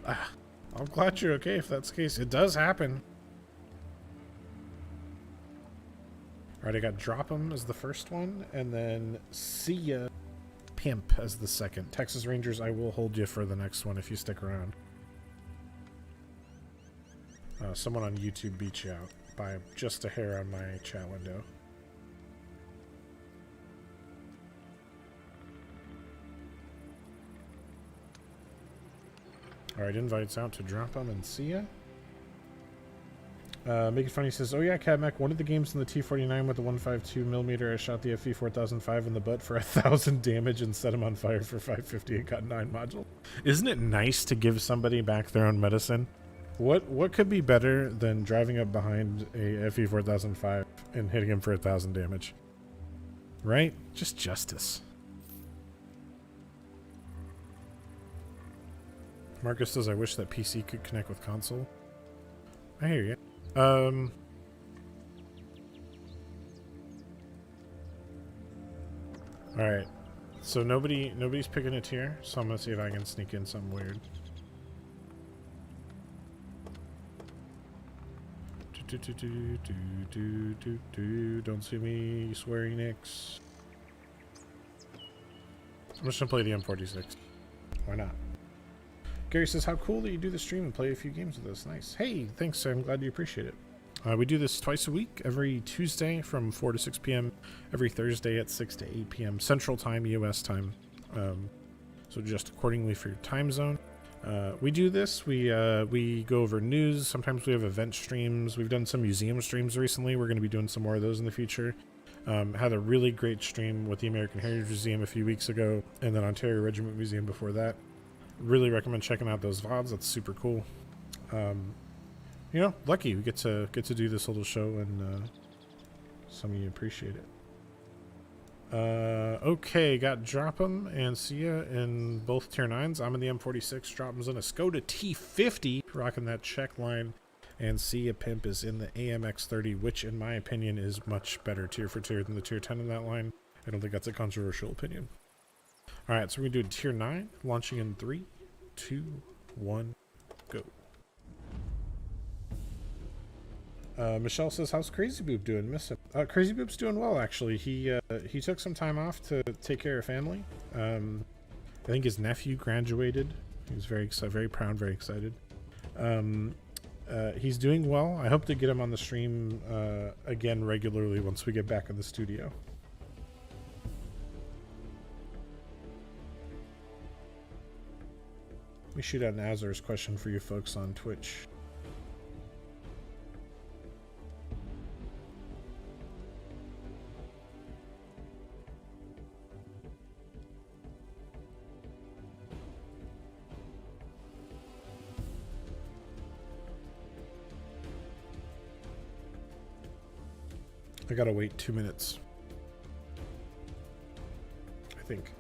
I'm glad you're okay if that's the case. It does happen. Alright, I got Drop 'em as the first one, and then See Ya Pimp as the second. Texas Rangers, I will hold you for the next one if you stick around. Someone on YouTube beat you out by just a hair on my chat window. Alright, invites out to Drop 'em and See Ya. Make It Funny says, oh yeah, CabbageMechanic, one of the games in the T-49 with the 152mm, I shot the FV4005 in the butt for 1,000 damage and set him on fire for 550 and got 9 modules. Isn't it nice to give somebody back their own medicine? What could be better than driving up behind a FV4005 and hitting him for 1,000 damage? Right? Just justice. Marcus says, I wish that PC could connect with console. I hear you. Alright. So nobody's picking a tier, so I'm gonna see if I can sneak in something weird. Don't see me swearing nicks. I'm just gonna play the M46. Why not? Gary says, how cool that you do the stream and play a few games with us. Nice. Hey, thanks. I'm glad you appreciate it. We do this twice a week, every Tuesday from 4 to 6 p.m., every Thursday at 6 to 8 p.m. Central Time, U.S. time. So just accordingly for your time zone. We do this. We go over news. Sometimes we have event streams. We've done some museum streams recently. We're going to be doing some more of those in the future. Had a really great stream with the American Heritage Museum a few weeks ago, and then Ontario Regiment Museum before that. Really recommend checking out those VODs. That's super cool. You know, lucky we get to do this little show, and some of you appreciate it. Okay, got Drop'em and Sia in both tier 9s. I'm in the M46. Drop'em's in a Skoda T50, rocking that check line. And Sia Pimp is in the AMX30, which in my opinion is much better tier for tier than the tier 10 in that line. I don't think that's a controversial opinion. Alright, so we're going to do tier 9, launching in 3, 2, 1, go. Michelle says, how's Crazy Boop doing? Miss him. Crazy Boop's doing well, actually. He took some time off to take care of family. I think his nephew graduated. He was very excited, very proud, very excited. He's doing well. I hope to get him on the stream again regularly once we get back in the studio. Let me shoot out an Azur's question for you folks on Twitch. I gotta wait 2 minutes. I think.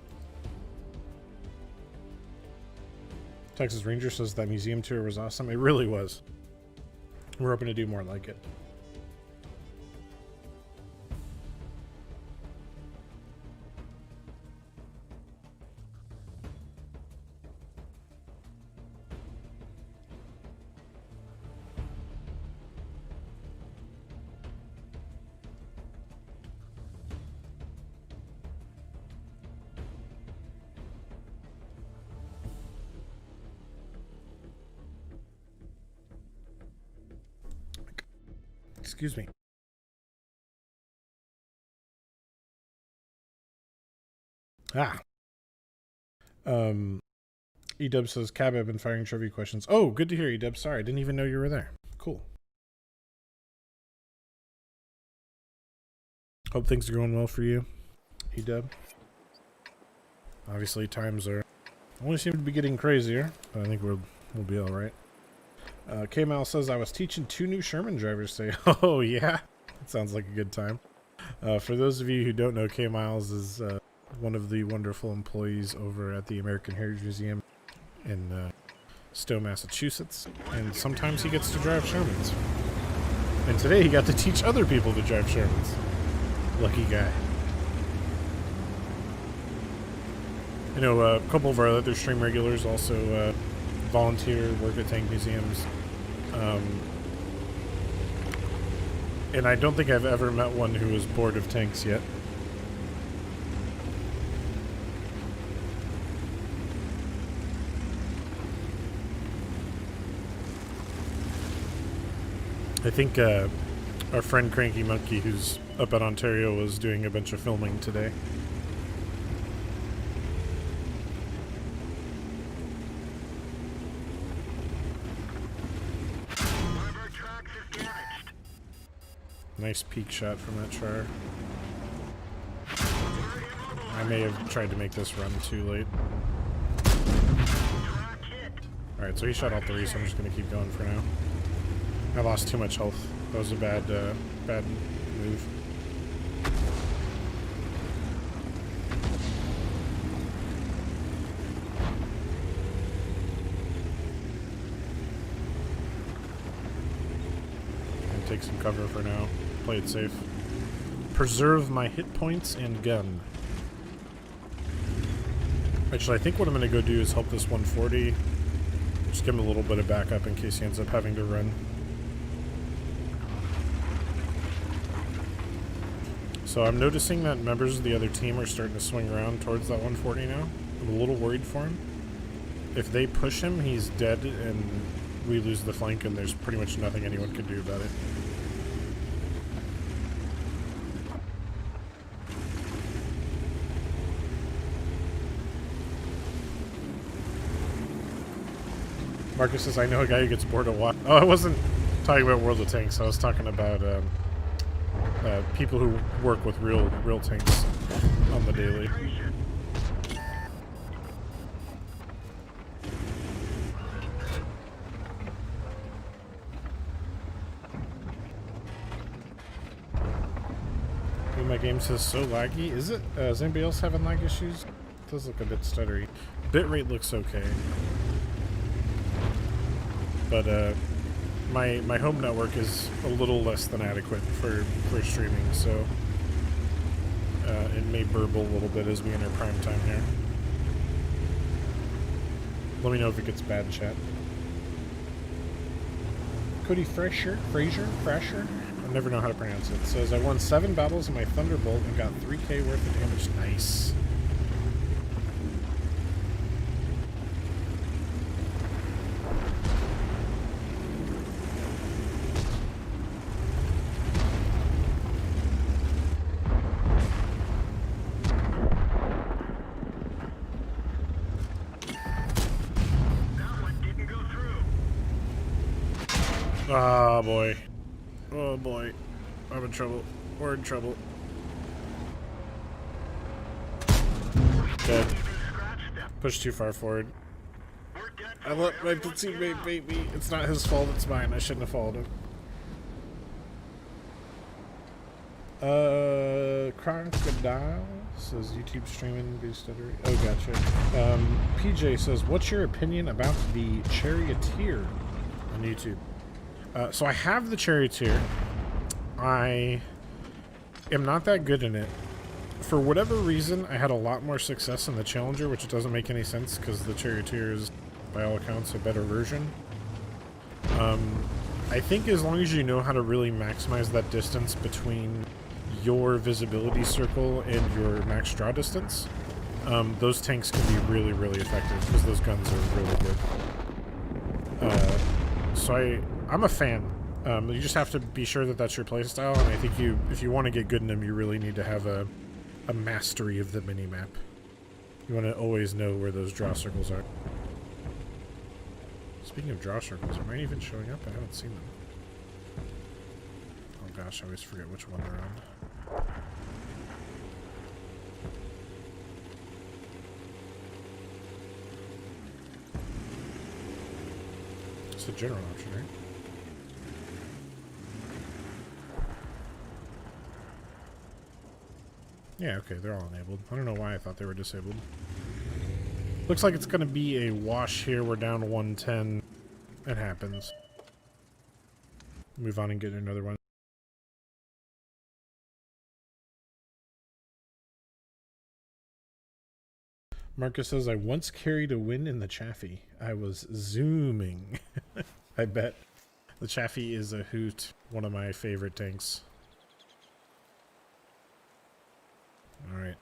Texas Ranger says that museum tour was awesome. It really was. We're hoping to do more like it. Excuse me. Edub says, Cab, I've been firing trivia questions. Oh, good to hear, Edub. Sorry, I didn't even know you were there. Cool. Hope things are going well for you, Edub. Obviously, times are only seem to be getting crazier, but I think we'll be all right. K-Mal says, I was teaching 2 new Sherman drivers today. Oh, yeah? That sounds like a good time. For those of you who don't know, K-Miles is one of the wonderful employees over at the American Heritage Museum in Stowe, Massachusetts. And sometimes he gets to drive Shermans. And today he got to teach other people to drive Shermans. Lucky guy. I know a couple of our other stream regulars also volunteer, work at tank museums. And I don't think I've ever met one who was bored of tanks yet. I think our friend Cranky Monkey, who's up at Ontario, was doing a bunch of filming today. Nice peek shot from that char. I may have tried to make this run too late. Alright, so he shot all 3, so I'm just going to keep going for now. I lost too much health. That was a bad move. And take some cover for now. Play it safe. Preserve my hit points and gun. Actually, I think what I'm going to go do is help this 140. Just give him a little bit of backup in case he ends up having to run. So I'm noticing that members of the other team are starting to swing around towards that 140 now. I'm a little worried for him. If they push him, he's dead and we lose the flank and there's pretty much nothing anyone can do about it. Marcus says, I know a guy who gets bored of watching. Oh, I wasn't talking about World of Tanks. I was talking about people who work with real tanks on the daily. My game says so laggy. Is it? Is anybody else having lag issues? It does look a bit stuttery. Bitrate looks okay. But my home network is a little less than adequate for streaming, so it may burble a little bit as we enter prime time here. Let me know if it gets bad, chat. Cody Fraser? I never know how to pronounce it. Says, I won 7 battles in my Thunderbolt and got 3k worth of damage. Nice. Ah, boy. Oh, boy. I'm in trouble. We're in trouble. Dead. Push too far forward. I let my teammate bait me. It's not his fault, it's mine. I shouldn't have followed him. Crocodile says YouTube streaming be stuttering. Oh, gotcha. PJ says, what's your opinion about the Charioteer on YouTube? So I have the Charioteer. I am not that good in it. For whatever reason, I had a lot more success in the Challenger, which doesn't make any sense because the Charioteer is, by all accounts, a better version. I think as long as you know how to really maximize that distance between your visibility circle and your max draw distance, those tanks can be really, really effective because those guns are really good. So I'm a fan. You just have to be sure that that's your playstyle, and I think if you want to get good in them, you really need to have a mastery of the minimap. You want to always know where those draw circles are. Speaking of draw circles, are mine even showing up? I haven't seen them. Oh gosh, I always forget which one they're on. It's the general option, right? Yeah, okay, they're all enabled. I don't know why I thought they were disabled. Looks like it's going to be a wash here. We're down to 110. It happens. Move on and get another one. Marcus says, I once carried a win in the Chaffee. I was zooming. I bet. The Chaffee is a hoot. One of my favorite tanks. Alright.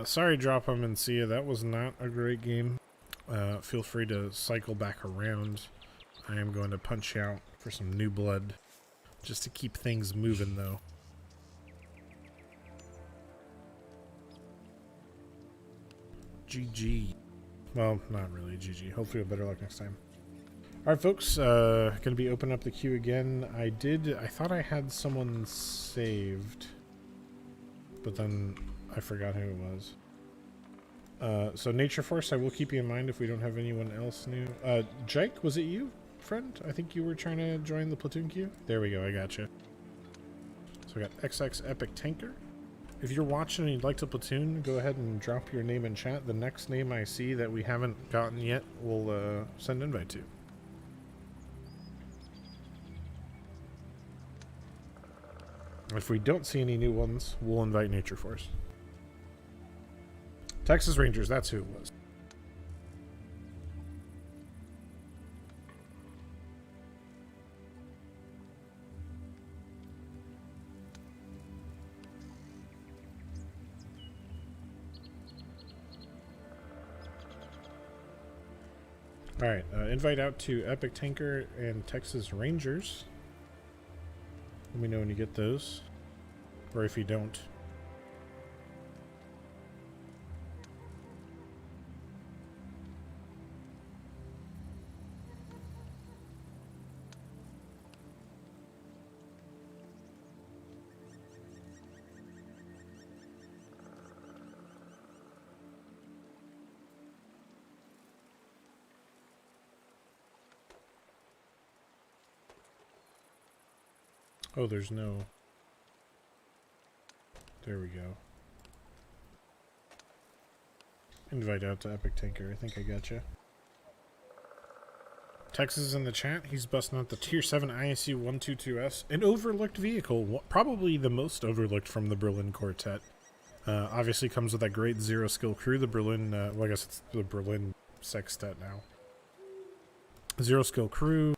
Sorry, drop him and see ya. That was not a great game. Feel free to cycle back around. I am going to punch out for some new blood. Just to keep things moving, though. GG. Well, not really GG. Hopefully better luck next time. Alright, folks. Gonna be opening up the queue again. I thought I had someone saved. But then I forgot who it was. So Nature Force, I will keep you in mind if we don't have anyone else new. Jake, was it you, friend? I think you were trying to join the platoon queue. There we go, I gotcha. So we got XX Epic Tanker. If you're watching and you'd like to platoon, go ahead and drop your name in chat. The next name I see that we haven't gotten yet, we'll send an invite to. If we don't see any new ones, we'll invite Nature Force. Texas Rangers, that's who it was. Alright, invite out to Epic Tanker and Texas Rangers. Let me know when you get those. Or if you don't. Oh, there's There we go. Invite out to Epic Tanker. I think I gotcha. Texas is in the chat. He's busting out the Tier 7 ISU 122S. An overlooked vehicle. Probably the most overlooked from the Berlin Quartet. Obviously comes with that great zero skill crew. The Berlin, well, I guess it's the Berlin Sextet now. Zero skill crew.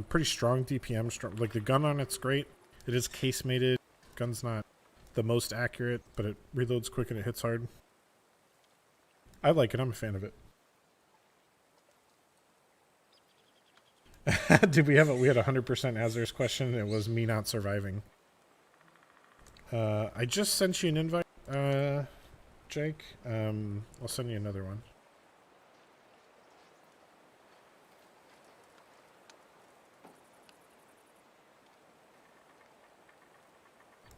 Pretty strong DPM. Like the gun on it's great. It is case mated. Gun's not the most accurate, but it reloads quick and it hits hard. I like it. I'm a fan of it. Did we have we had 100% Azur's question. It was me not surviving. I just sent you an invite, Jake. I'll send you another one.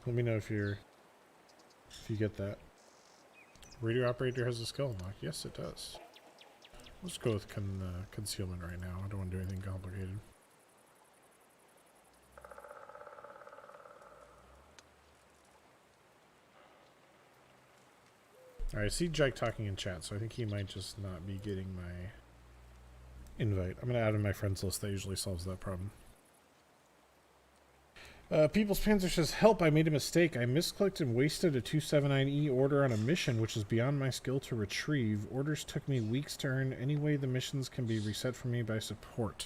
Let me know if you get that. Radio operator has a skill unlocked. Yes, it does. Let's go with concealment right now. I don't want to do anything complicated. Alright, I see Jake talking in chat, so I think he might just not be getting my invite. I'm going to add in my friends list. That usually solves that problem. People's Panzer says, help, I made a mistake. I misclicked and wasted a 279E order on a mission, which is beyond my skill to retrieve. Orders took me weeks to earn. Anyway, the missions can be reset for me by support.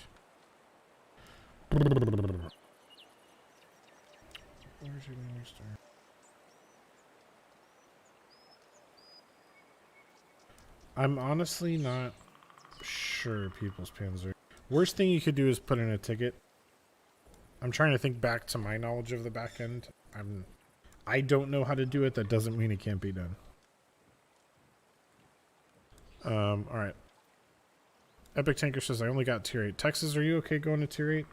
I'm honestly not sure, People's Panzer. Worst thing you could do is put in a ticket. I'm trying to think back to my knowledge of the back end. I don't know how to do it. That doesn't mean it can't be done. Alright. Epic Tanker says, I only got tier 8. Texas, are you okay going to tier 8?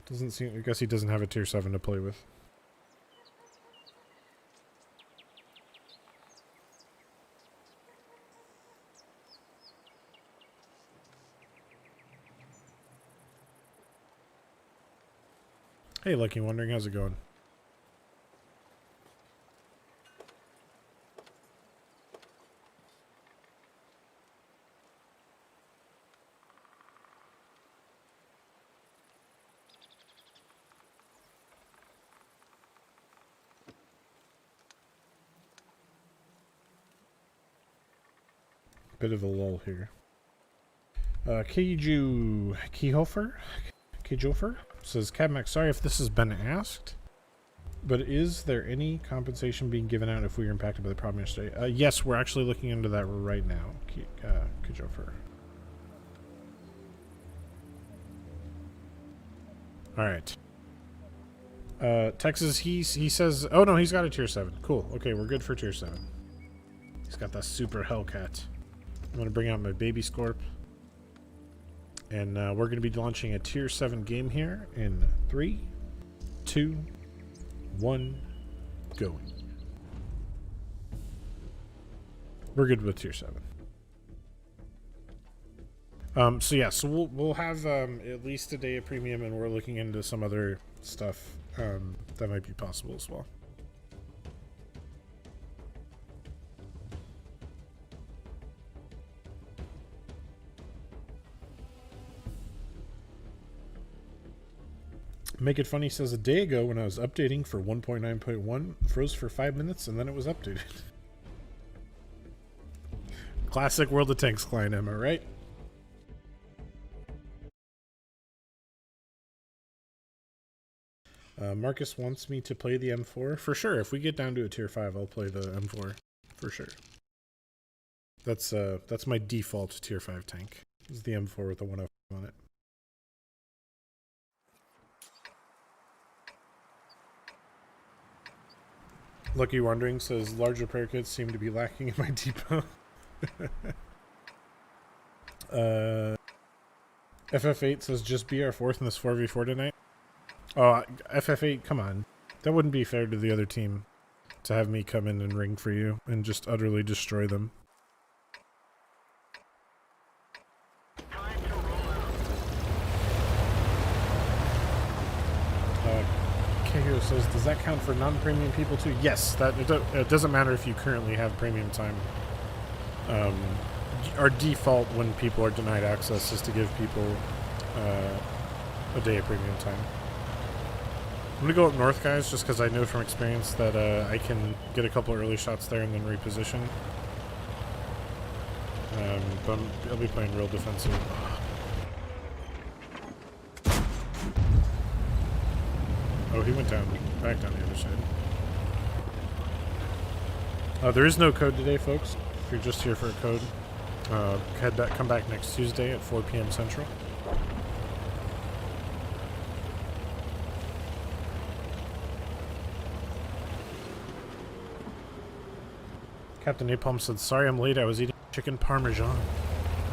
Doesn't seem, I guess he doesn't have a tier 7 to play with. Hey, Lucky Wondering, how's it going? Bit of a lull here. Keyhofer says, CabMech, sorry if this has been asked, but is there any compensation being given out if we are impacted by the problem yesterday? Yes, we're actually looking into that right now, Keyhofer. Alright. Texas, he says, oh no, he's got a tier 7. Cool, okay, we're good for tier 7. He's got that super Hellcat. I'm going to bring out my baby Scorp. And we're going to be launching a tier 7 game here in 3, 2, 1, going. We're good with tier 7. So yeah, so we'll have at least a day of premium, and we're looking into some other stuff that might be possible as well. Make It Funny says, a day ago when I was updating for 1.9.1, froze for 5 minutes and then it was updated. Classic World of Tanks client, am I right? Marcus wants me to play the M4. For sure, if we get down to a tier 5, I'll play the M4. For sure. That's my default tier 5 tank. Is the M4 with the 105 on it. Lucky Wandering says, large repair kits seem to be lacking in my depot. FF8 says, just be our 4th in this 4v4 tonight. Oh, FF8, come on. That wouldn't be fair to the other team to have me come in and ring for you and just utterly destroy them. KO says, does that count for non-premium people too? Yes, it doesn't matter if you currently have premium time. Our default when people are denied access is to give people a day of premium time. I'm going to go up north, guys, just because I know from experience that I can get a couple early shots there and then reposition. But I'll be playing real defensive. Oh, he went back down the other side. There is no code today, folks. If you're just here for a code, come back next Tuesday at 4 p.m. Central. Captain Napalm said, sorry I'm late, I was eating chicken parmesan.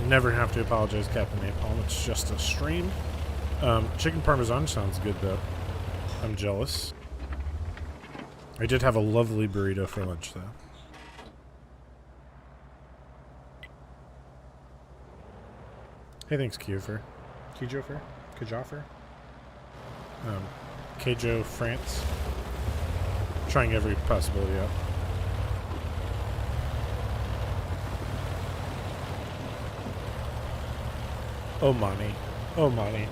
You never have to apologize, Captain Napalm. It's just a stream. Chicken parmesan sounds good, though. I'm jealous. I did have a lovely burrito for lunch, though. Hey, thanks, Kjofer. Kjofer? Kjo, France. Trying every possibility out. Oh, Monty. Oh, Monty.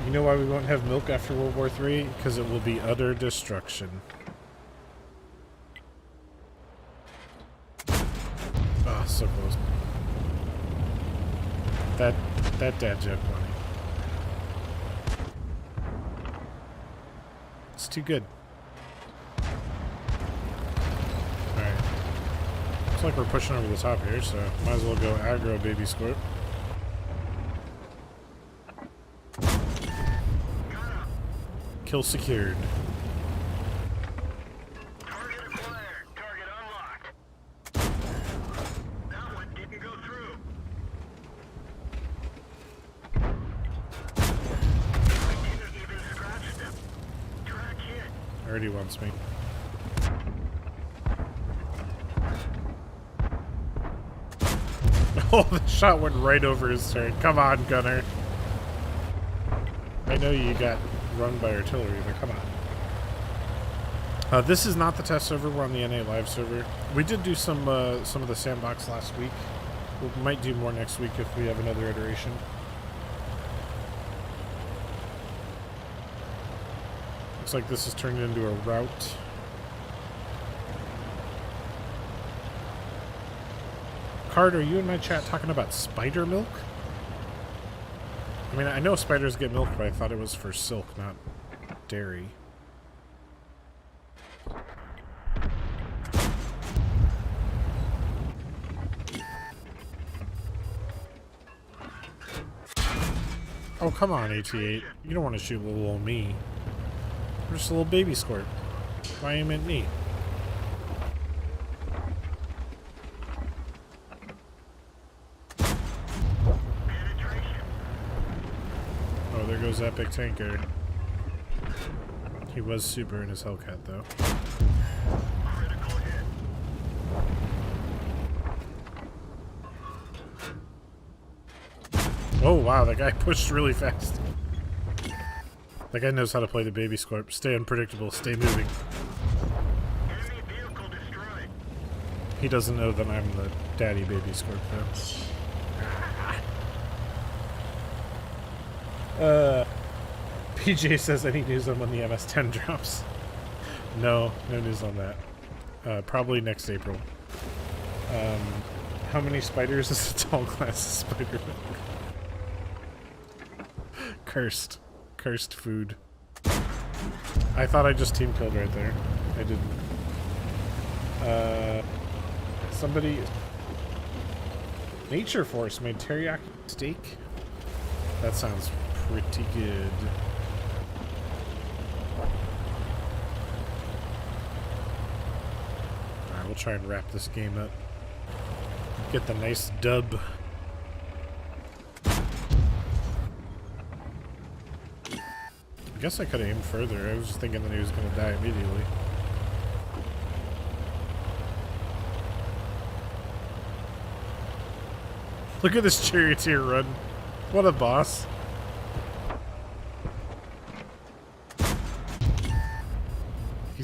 You know why we won't have milk after World War III? Because it will be utter destruction. Ah, oh, so close. That dad joke, Monty. It's too good. Alright. Looks like we're pushing over the top here, so might as well go aggro baby squirt. Kill secured.
Target acquired. Target unlocked. That one didn't go through. I didn't even scratch them. Track hit.
Already wants me. Oh, the shot went right over his turret. Come on, Gunner. I know you got run by artillery, but come on. This is not the test server. We're on the NA live server. We did do some of the sandbox last week. We might do more next week if we have another iteration. Looks like this is turned into a route. Card, are you in my chat talking about spider milk? I mean, I know spiders get milk, but I thought it was for silk, not dairy. Oh, come on, AT8. You don't want to shoot little old me. We're just a little baby squirt. Why am it me? There goes Epic Tanker. He was super in his Hellcat, though. Oh, wow, that guy pushed really fast. That guy knows how to play the baby scorp. Stay unpredictable, stay moving.
Enemy vehicle destroyed.
He doesn't know that I'm the daddy baby scorp, though. PJ says any news on when the MS-10 drops? No news on that. Probably next April. How many spiders is a tall glass of spider milk? Cursed food. I thought I just team killed right there. I didn't. Somebody... Nature Force made teriyaki steak? That sounds pretty good. Alright, we'll try and wrap this game up. Get the nice dub. I guess I could have aimed further. I was just thinking that he was going to die immediately. Look at this charioteer run. What a boss.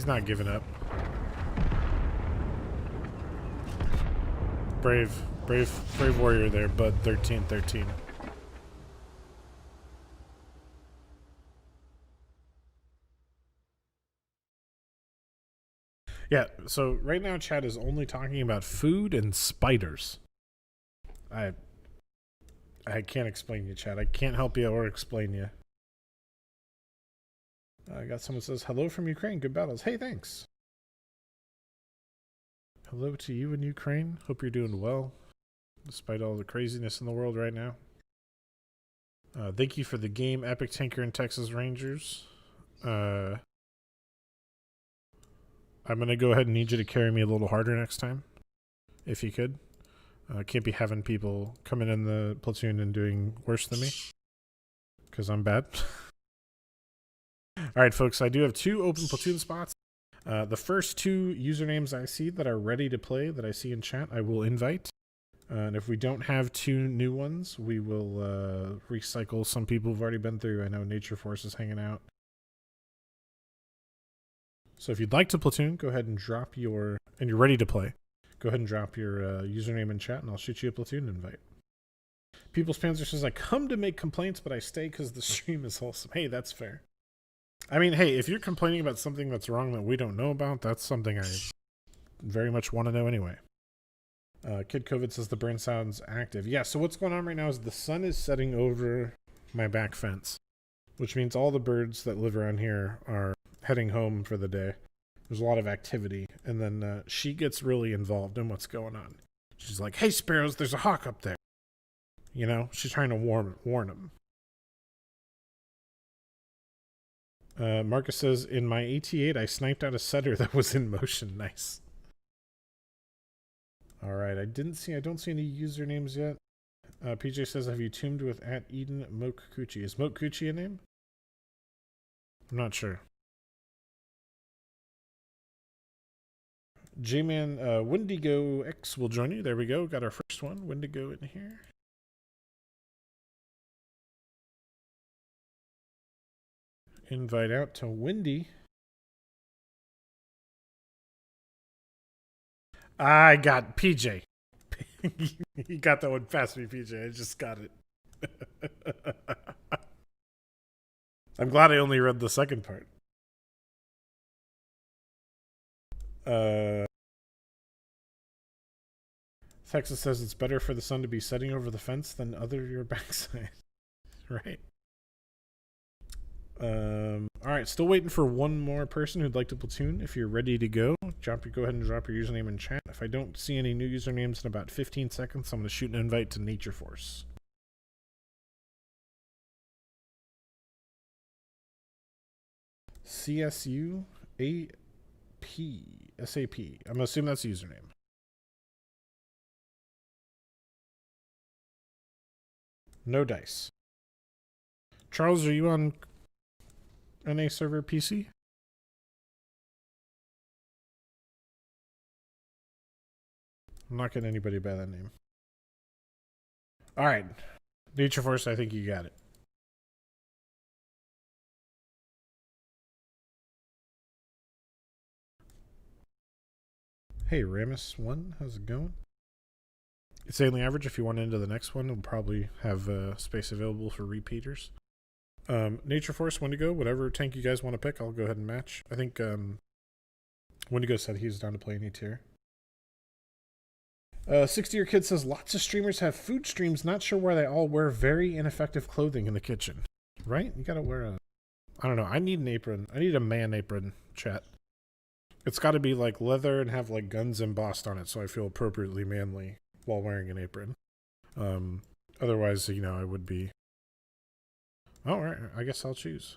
He's not giving up. Brave warrior there, bud. 13-13. Yeah, so right now chat is only talking about food and spiders. I can't explain you, chat. I can't help you or explain you. I got someone says, hello from Ukraine. Good battles. Hey, thanks. Hello to you in Ukraine. Hope you're doing well, despite all the craziness in the world right now. Thank you for the game, Epic Tanker and Texas Rangers. I'm going to go ahead and need you to carry me a little harder next time, if you could. Can't be having people coming in the platoon and doing worse than me, because I'm bad. All right, folks, I do have 2 open platoon spots. The first 2 usernames I see that are ready to play that I see in chat, I will invite. And if we don't have 2 new ones, we will recycle some people who've already been through. I know Nature Force is hanging out. So if you'd like to platoon, go ahead and drop your, and you're ready to play, go ahead and drop your username in chat and I'll shoot you a platoon invite. People's Panzer says, I come to make complaints, but I stay because the stream is wholesome. Hey, that's fair. I mean, hey, if you're complaining about something that's wrong that we don't know about, that's something I very much want to know anyway. Kid COVID says the burn sounds active. Yeah, so what's going on right now is the sun is setting over my back fence, which means all the birds that live around here are heading home for the day. There's a lot of activity, and then she gets really involved in what's going on. She's like, hey, sparrows, there's a hawk up there. You know, she's trying to warn them. Marcus says, in my AT-8, I sniped out a setter that was in motion. Nice. All right, I don't see any usernames yet. PJ says, have you tuned with @Eden Mokuchi? Is Mokuchi a name? I'm not sure. J-Man Wendigo X will join you. There we go. Got our first one. Wendigo in here. Invite out to Wendy. I got PJ. You got that one past me, PJ. I just got it. I'm glad I only read the second part. Texas says it's better for the sun to be setting over the fence than other your backside. Right. All right, still waiting for one more person who'd like to platoon. If you're ready to go, go ahead and drop your username in chat. If I don't see any new usernames in about 15 seconds, I'm going to shoot an invite to Nature Force. CSU SAP. I'm going to assume that's the username. No dice. Charles, are you on NA server PC? I'm not getting anybody by that name. All right. Nature Force, I think you got it. Hey, Ramus1, how's it going? It's only average. If you want into the next one, we'll probably have space available for repeaters. Nature Force, Wendigo, whatever tank you guys want to pick, I'll go ahead and match. I think Wendigo said he was down to play any tier. 60-year kid says, lots of streamers have food streams, not sure why they all wear very ineffective clothing in the kitchen. Right? You gotta wear a... I don't know. I need an apron. I need a man apron, chat. It's got to be like leather and have like guns embossed on it so I feel appropriately manly while wearing an apron. Otherwise, you know, I would be... Oh, all right. I guess I'll choose.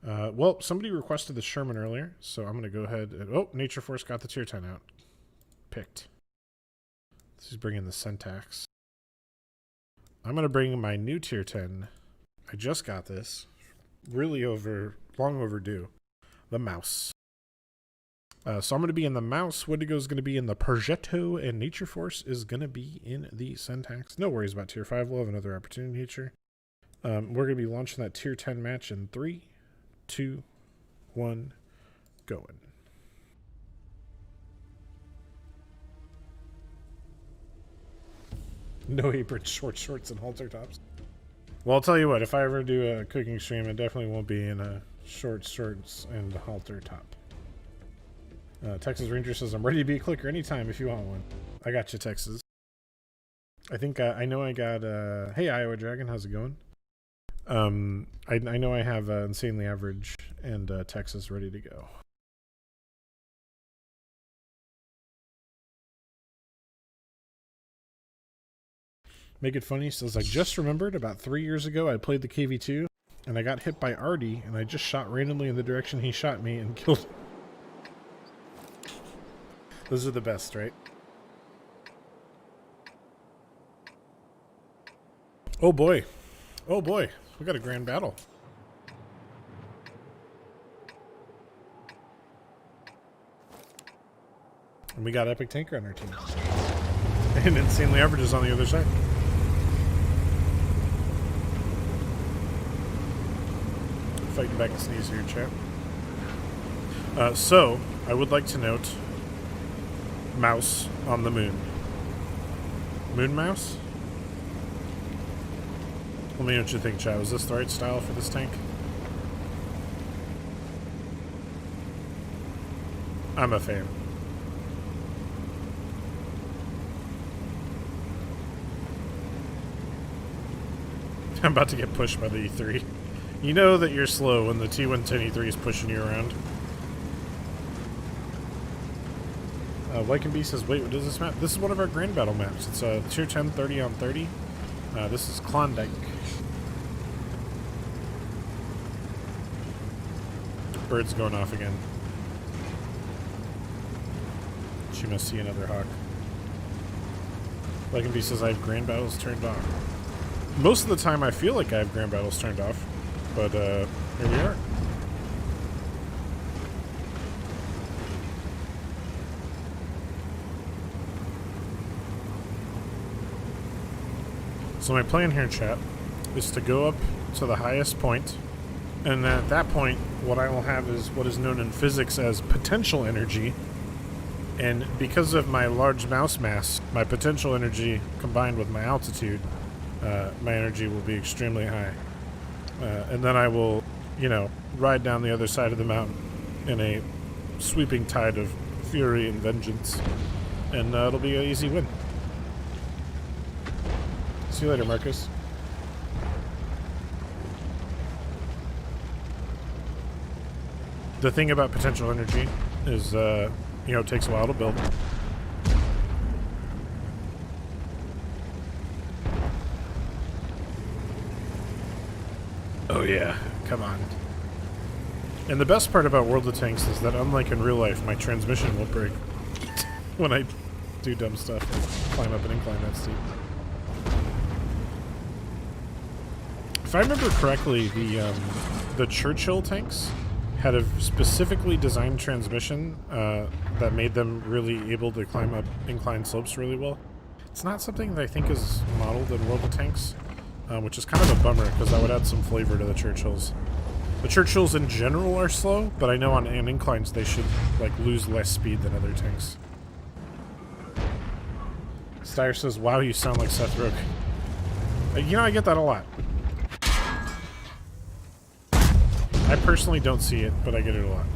Well, somebody requested the Sherman earlier, so I'm going to go ahead and... Oh, Nature Force got the tier 10 out. Picked. This is bringing the syntax. I'm going to bring my new tier 10. I just got this. Really long overdue. The mouse. So I'm going to be in the mouse. Wendigo is going to be in the Progetto, and Nature Force is going to be in the syntax. No worries about tier 5. We'll have another opportunity here. We're going to be launching that tier 10 match in 3, 2, 1, going. No apron, short shorts, and halter tops. Well, I'll tell you what, if I ever do a cooking stream, it definitely won't be in a short shorts and halter top. Texas Ranger says, I'm ready to be a clicker anytime if you want one. I got you, Texas. I think, I know I got, hey, Iowa Dragon, how's it going? I know I have Insanely Average and Texas ready to go. Make It Funny says, I just remembered about 3 years ago I played the KV2 and I got hit by Artie and I just shot randomly in the direction he shot me and killed him. Those are the best, right? Oh boy. Oh boy. We got a grand battle. And we got Epic Tanker on our team. And Insanely Averages on the other side. Fighting back a sneeze here, chat. So, I would like to note mouse on the moon. Moon mouse? Let me know what you think, chat. Was this the right style for this tank? I'm a fan. I'm about to get pushed by the E3. You know that you're slow when the T110 E3 is pushing you around. Wykenbee says, wait, what is this map? This is one of our Grand Battle maps. It's a Tier 10 30 on 30. This is Klondike. Bird's going off again. She must see another hawk. Wykenbee says, I have Grand Battles turned on. Most of the time I feel like I have Grand Battles turned off. But, here we are. So my plan here, chat, is to go up to the highest point, and then at that point, what I will have is what is known in physics as potential energy, and because of my large mouse mass, my potential energy combined with my altitude, my energy will be extremely high. And then I will, you know, ride down the other side of the mountain in a sweeping tide of fury and vengeance. And it'll be an easy win. See you later, Marcus. The thing about potential energy is, you know, it takes a while to build. Oh yeah, come on. And the best part about World of Tanks is that unlike in real life, my transmission will break when I do dumb stuff like climb up an incline that steep. If I remember correctly, the Churchill tanks had a specifically designed transmission that made them really able to climb up incline slopes really well. It's not something that I think is modeled in World of Tanks. Which is kind of a bummer, because that would add some flavor to the Churchills. The Churchills in general are slow, but I know on inclines they should like lose less speed than other tanks. Steyer says, wow, you sound like Seth Rogen. You know, I get that a lot. I personally don't see it, but I get it a lot.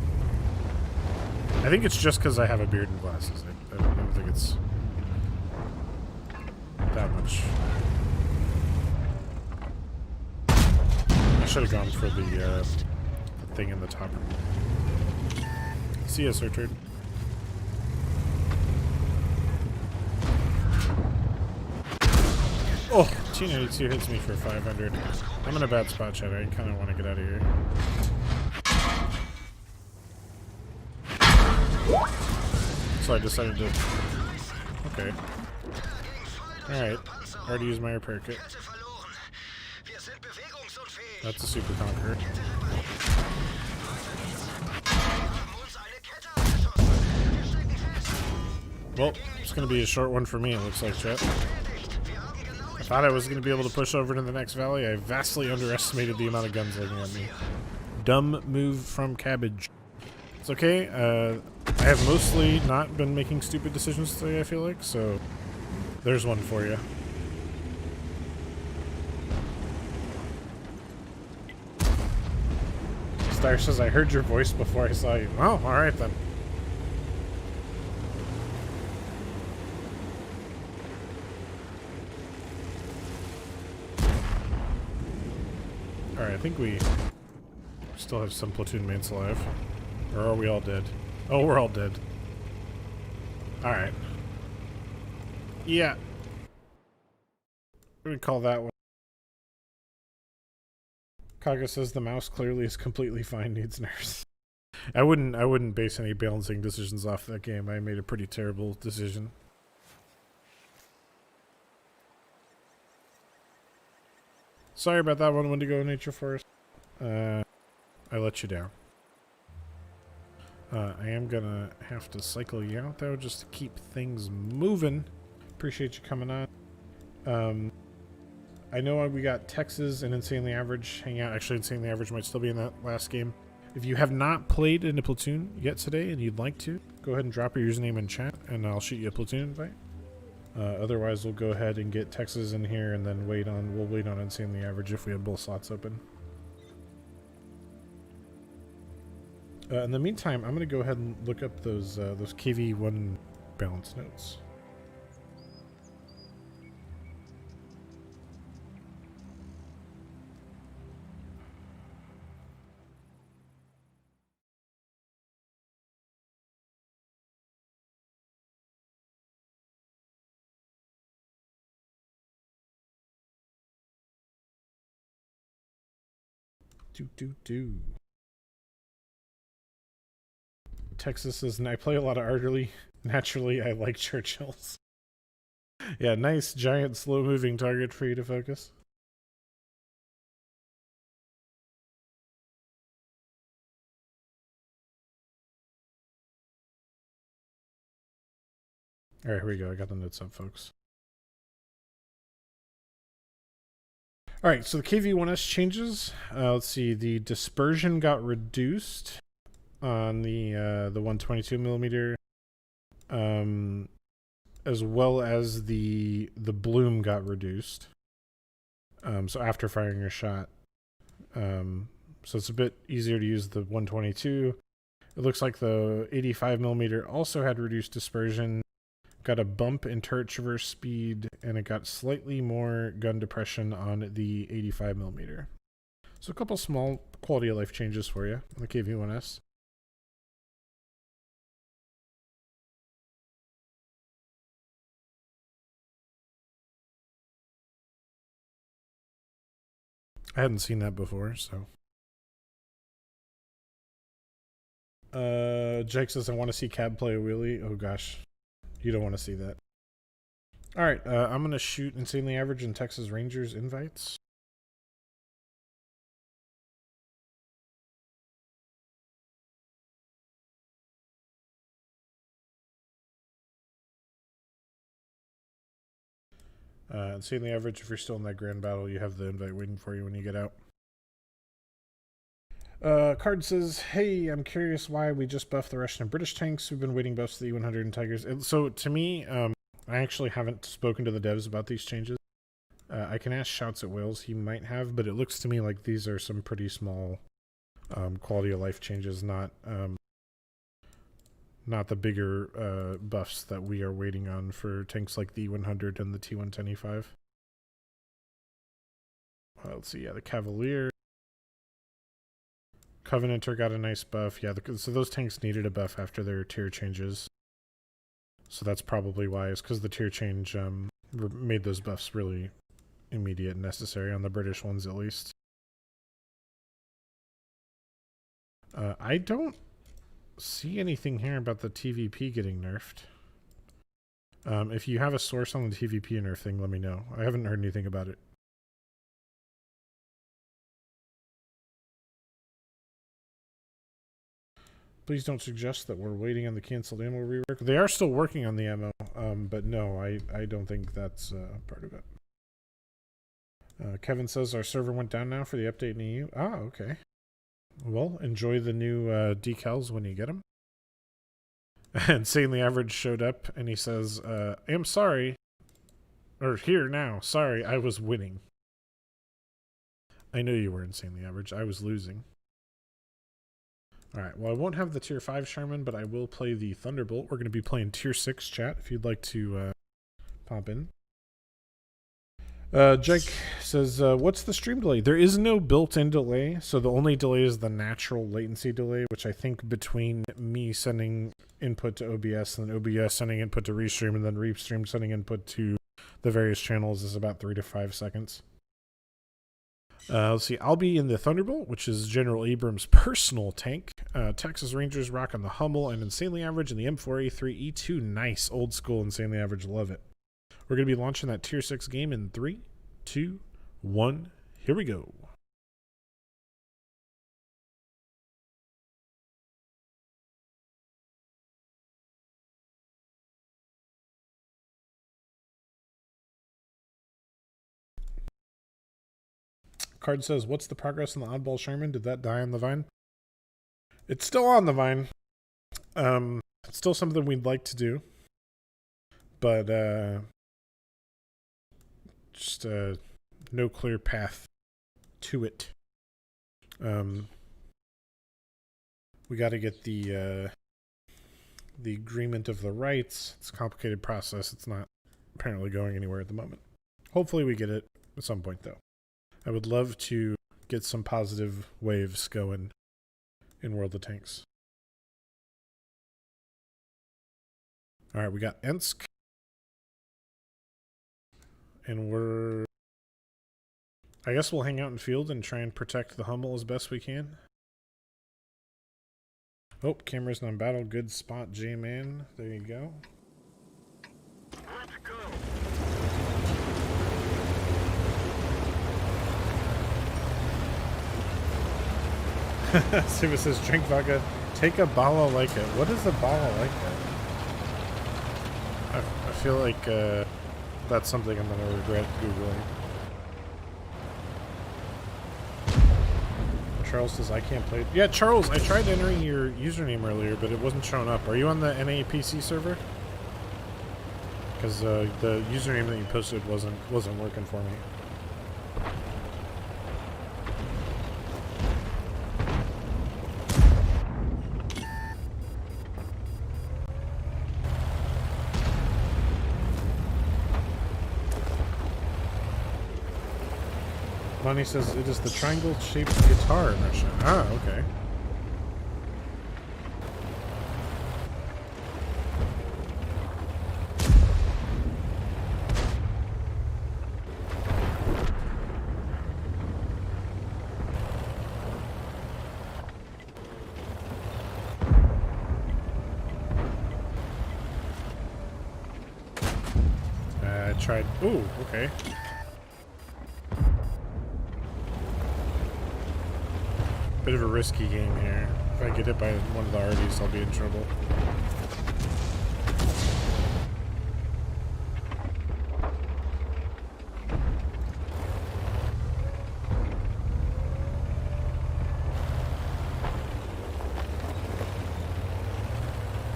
I think it's just because I have a beard and glasses. I don't think it's that much. I should have gone for the thing in the top. See ya, Sir Turd. Oh, T92 hits me for 500. I'm in a bad spot, Chad. I kind of want to get out of here. So I decided to... Okay. Alright. Already used my repair kit. That's a super conqueror. Well, it's going to be a short one for me, it looks like, chat. I thought I was going to be able to push over to the next valley. I vastly underestimated the amount of guns looking at me. Dumb move from Cabbage. It's okay. I have mostly not been making stupid decisions today, I feel like, so there's one for you. Star says, I heard your voice before I saw you. Oh, alright then. Alright, I think we still have some platoon mates alive. Or are we all dead? Oh, we're all dead. Alright. Yeah. What do we call that one? Kaga says the mouse clearly is completely fine, needs nerfs. I wouldn't base any balancing decisions off that game. I made a pretty terrible decision. Sorry about that one, Wendigo Nature Forest. I let you down. I am gonna have to cycle you out though, just to keep things moving. Appreciate you coming on. I know we got Texas and Insanely Average hanging out. Actually, Insanely Average might still be in that last game. If you have not played in a platoon yet today and you'd like to, go ahead and drop your username in chat and I'll shoot you a platoon invite. Otherwise, we'll go ahead and get Texas in here and then we'll wait on Insanely Average if we have both slots open. In the meantime, I'm going to go ahead and look up those KV1 balance notes. Texas says, I play a lot of Artillery. Naturally, I like Churchills. Yeah, nice, giant, slow-moving target for you to focus. Alright, here we go. I got the notes up, folks. Alright, so the KV1S changes. Let's see, the dispersion got reduced on the 122 millimeter, as well as the bloom got reduced. So after firing your shot, so it's a bit easier to use the 122. It looks like the 85 millimeter also had reduced dispersion, got a bump in turret traverse speed, and it got slightly more gun depression on the 85 millimeter. So a couple small quality of life changes for you on the KV1S. I hadn't seen that before, so. Jake says, I want to see Cab play a wheelie. Oh gosh, you don't want to see that. Alright, I'm going to shoot Insanely Average and Texas Rangers invites. Insanely Average, if you're still in that grand battle, you have the invite waiting for you when you get out. Card says, hey, I'm curious why we just buffed the Russian and British tanks. We've been waiting buffs to the E100 and Tigers. So to me, I actually haven't spoken to the devs about these changes. I can ask Shouts at Wales, he might have, but it looks to me like these are some pretty small quality of life changes, not the bigger buffs that we are waiting on for tanks like the E100 and the T110E5. Let's see, yeah, the Cavalier. Covenanter got a nice buff. Yeah, so those tanks needed a buff after their tier changes. So that's probably why, is because the tier change made those buffs really immediate and necessary on the British ones at least. I don't see anything here about the TVP getting nerfed. If you have a source on the TVP nerf thing, let me know. I haven't heard anything about it. Please don't suggest that we're waiting on the canceled ammo rework. They are still working on the ammo, but no, I don't think that's part of it. Kevin says our server went down now for the update in EU. Ah, okay. Well, enjoy the new decals when you get them. And Insanely Average showed up, and he says, I'm sorry. Or here now. Sorry, I was winning. I know you were Insanely Average. I was losing. Alright, well, I won't have the Tier 5 Sherman, but I will play the Thunderbolt. We're going to be playing Tier 6 chat if you'd like to pop in. Jake says, what's the stream delay? There is no built-in delay, so the only delay is the natural latency delay, which I think between me sending input to OBS and then OBS sending input to Restream and then Restream sending input to the various channels is about 3 to 5 seconds. Let's see. I'll be in the Thunderbolt, which is General Abrams' personal tank. Texas Rangers rocking the Hummel and Insanely Average in the M4A3E2. Nice. Old school Insanely Average. Love it. We're going to be launching that Tier 6 game in 3, 2, 1. Here we go. Card says, what's the progress on the Oddball Sherman? Did that die on the vine? It's still on the vine. It's still something we'd like to do. But, just no clear path to it. We got to get the agreement of the rights. It's a complicated process. It's not apparently going anywhere at the moment. Hopefully we get it at some point, though. I would love to get some positive waves going in World of Tanks. All right, we got Ensk. And I guess we'll hang out in field and try and protect the Hummel as best we can. Oh, camera's not battle. Good spot, J-Man. There you go.
Let's go.
Siva says, drink vodka, take a balalaika. What is a balalaika? I feel like that's something I'm going to regret Googling. Charles says, I can't play. Yeah, Charles, I tried entering your username earlier, but it wasn't showing up. Are you on the NAPC server? Because the username that you posted wasn't working for me. Bonnie says it is the triangle-shaped guitar in Russia. Ah, okay. I tried. Ooh, okay. Bit of a risky game here. If I get hit by one of the RDs, I'll be in trouble.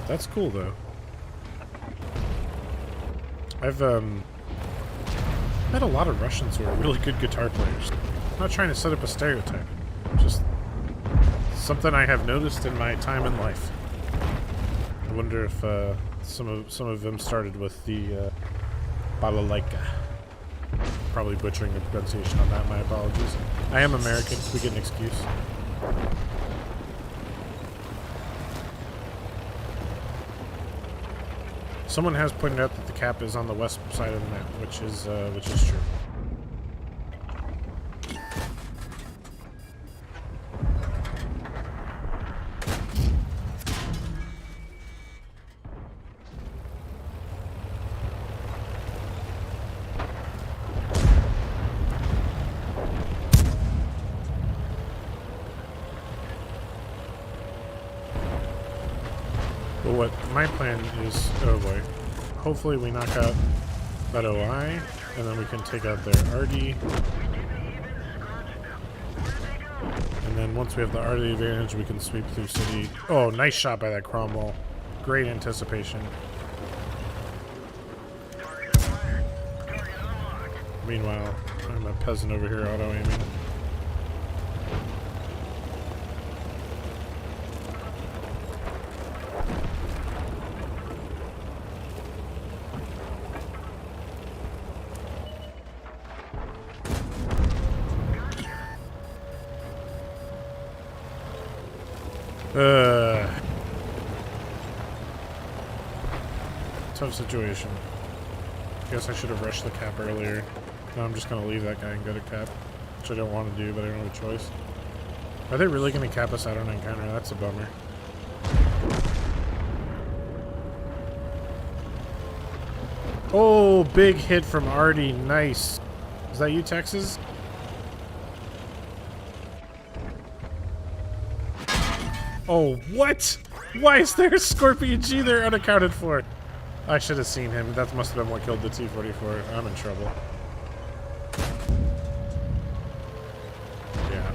That's cool, though. I've met a lot of Russians who are really good guitar players. I'm not trying to set up a stereotype. Just something I have noticed in my time in life. I wonder if some of them started with the balalaika. Probably butchering the pronunciation on that. My apologies. I am American. We get an excuse. Someone has pointed out that the cap is on the west side of the map, which is true. But what my plan is, oh boy, hopefully we knock out that OI, and then we can take out their RD, and then once we have the arty advantage, we can sweep through city. Oh, nice shot by that Cromwell. Great anticipation.
Target acquired. Target unlocked.
Meanwhile, I'm a peasant over here auto-aiming. Tough situation. Guess I should have rushed the cap earlier. No, I'm just gonna leave that guy and go to cap, which I don't want to do, but I don't have a choice. Are they really gonna cap us out on encounter? That's a bummer. Oh, big hit from Artie. Nice. Is that you, Texas? Oh, what? Why is there a Scorpion G there unaccounted for? I should have seen him. That must have been what killed the T-44. I'm in trouble. Yeah.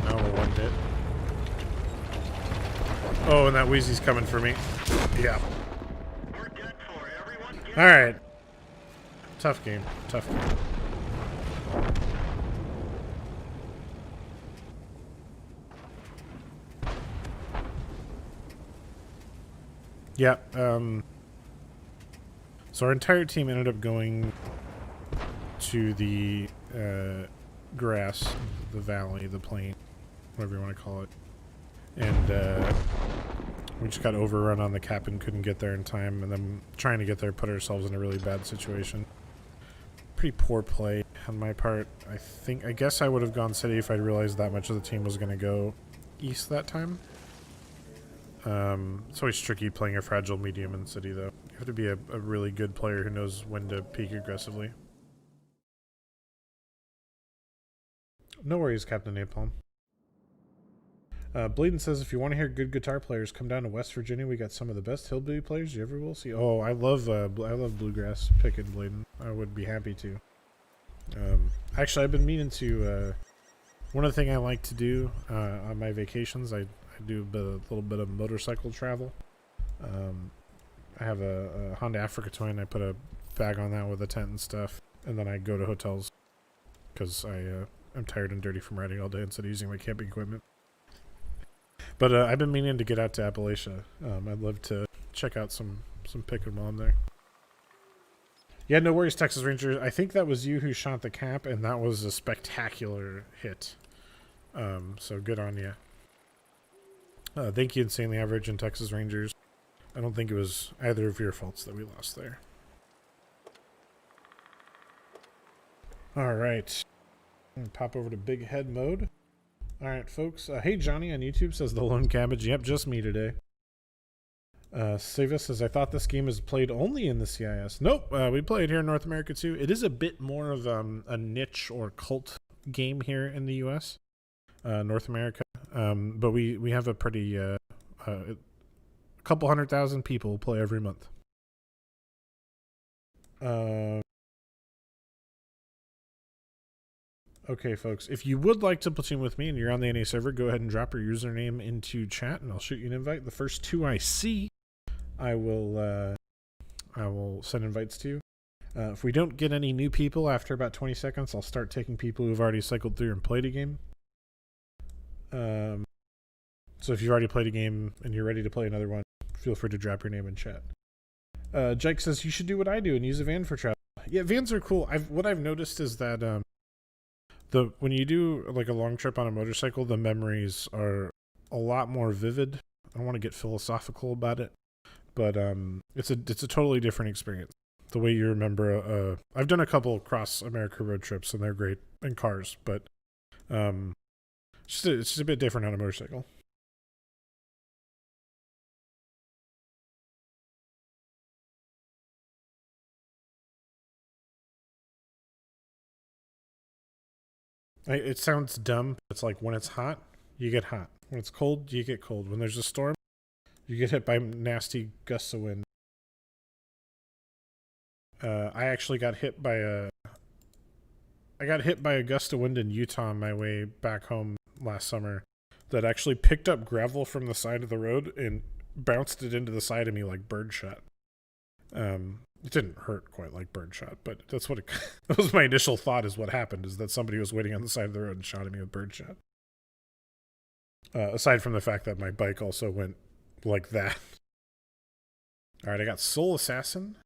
I only one bit. Oh, and that Wheezy's coming for me. Yeah.
We're dead for. Everyone get
Alright. Tough game. Tough game. Yeah, so our entire team ended up going to the grass, the valley, the plain, whatever you want to call it. And we just got overrun on the cap and couldn't get there in time. And then trying to get there put ourselves in a really bad situation. Pretty poor play on my part. I guess I would have gone city if I'd realized that much of the team was going to go east that time. It's always tricky playing a fragile medium in city, though. You have to be a really good player who knows when to peek aggressively. No worries, Captain Napalm. Bladen says, if you want to hear good guitar players, come down to West Virginia. We got some of the best hillbilly players you ever will see. Oh, I love bluegrass picking, Bladen. I would be happy to. Actually, I've been meaning to. One of the things I like to do on my vacations, I do a little bit of motorcycle travel. I have a Honda Africa Twin. I put a bag on that with a tent and stuff, and then I go to hotels because I'm tired and dirty from riding all day instead of using my camping equipment. But I've been meaning to get out to Appalachia. I'd love to check out some picking while I'm there. Yeah, no worries, Texas Rangers. I think that was you who shot the cap, and that was a spectacular hit. So good on you. Thank you, Insanely Average and Texas Rangers. I don't think it was either of your faults that we lost there. Alright. Pop over to big head mode. Alright, folks. Hey, Johnny on YouTube says the Lone Cabbage. Yep, just me today. Savas says, I thought this game is played only in the CIS. Nope, we play it here in North America too. It is a bit more of a niche or cult game here in the US. North America. But we have a pretty a couple 100,000 people play every month. Okay, folks, if you would like to platoon with me and you're on the NA server, go ahead and drop your username into chat and I'll shoot you an invite. The first two I see, I will send invites to. If we don't get any new people after about 20 seconds, I'll start taking people who've already cycled through and played a game. So if you've already played a game and you're ready to play another one, feel free to drop your name in chat. Jake says you should do what I do and use a van for travel. Yeah, vans are cool. What I've noticed is that when you do like a long trip on a motorcycle, the memories are a lot more vivid. I don't want to get philosophical about it, but it's a totally different experience. The way you remember, I've done a couple cross America road trips and they're great in cars, but it's just a bit different on a motorcycle. It sounds dumb. It's like when it's hot, you get hot. When it's cold, you get cold. When there's a storm, you get hit by nasty gusts of wind. I actually got hit by a gust of wind in Utah on my way back home last summer. that actually picked up gravel from the side of the road and bounced it into the side of me like birdshot. It didn't hurt quite like birdshot, but that's what that was my initial thought is what happened, is that somebody was waiting on the side of the road and shot at me with birdshot. Aside from the fact that my bike also went like that. All right, I got Soul Assassin.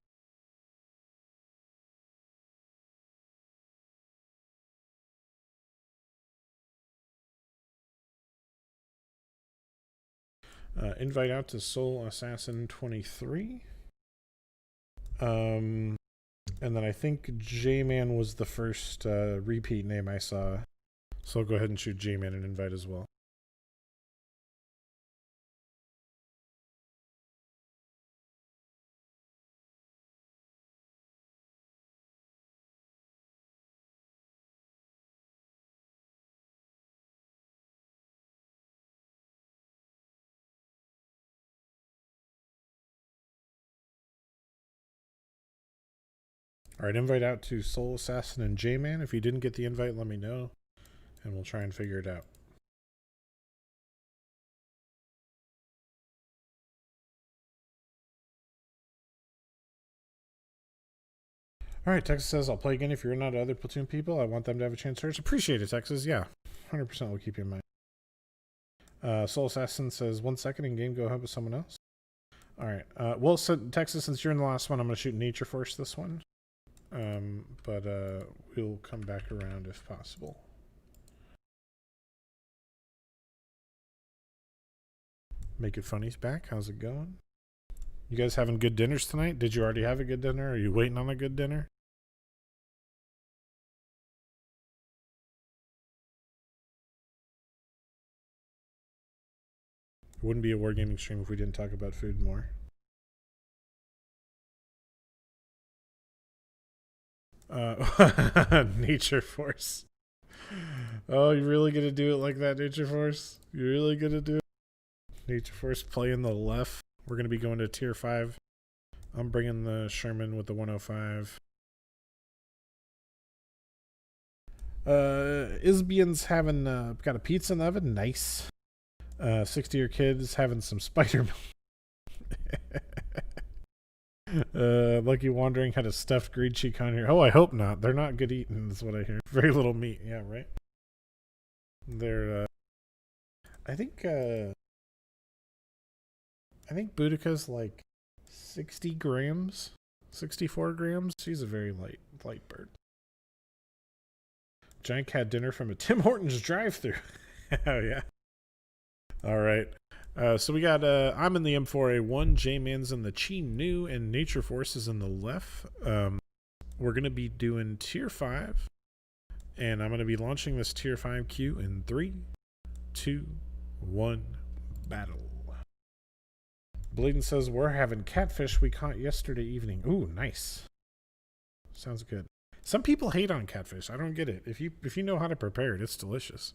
Invite out to Soul Assassin 23. And then I think J-Man was the first repeat name I saw. So I'll go ahead and shoot J-Man an invite as well. All right, invite out to Soul Assassin and J-Man. If you didn't get the invite, let me know, and we'll try and figure it out. All right, Texas says, I'll play again if you're not other platoon people. I want them to have a chance to search. Appreciate it, Texas. Yeah, 100% will keep you in mind. Soul Assassin says, 1 second in game, go help with someone else. All right. Well, so Texas, since you're in the last one, I'm going to shoot Nature Force this one. But we'll come back around if possible. Make It Funny's back. How's it going? You guys having good dinners tonight? Did you already have a good dinner? Are you waiting on a good dinner? It wouldn't be a wargaming stream if we didn't talk about food more. Nature Force. Oh, you really gonna do it like that, Nature Force? You really gonna do it? Nature Force playing the left. We're gonna be going to tier 5. I'm bringing the Sherman with the 105. Isbian's having got a pizza in the oven. Nice. 60-year kids having some spider Lucky Wandering had a stuffed green cheek on here. Oh, I hope not. They're not good eating, is what I hear. Very little meat. Yeah, right. They're I think Boudica's like 60 grams, 64 grams. She's a very light bird. Jank had dinner from a Tim Hortons drive-thru. Oh yeah. All right. So we got I'm in the M4A1, J-Man's in the Chi Nu, and Nature Force is in the left. We're gonna be doing tier 5, and I'm gonna be launching this tier 5 queue in 3, 2, 1, battle. Bladen says we're having catfish we caught yesterday evening. Ooh, nice. Sounds good. Some people hate on catfish. I don't get it. If you know how to prepare it, it's delicious.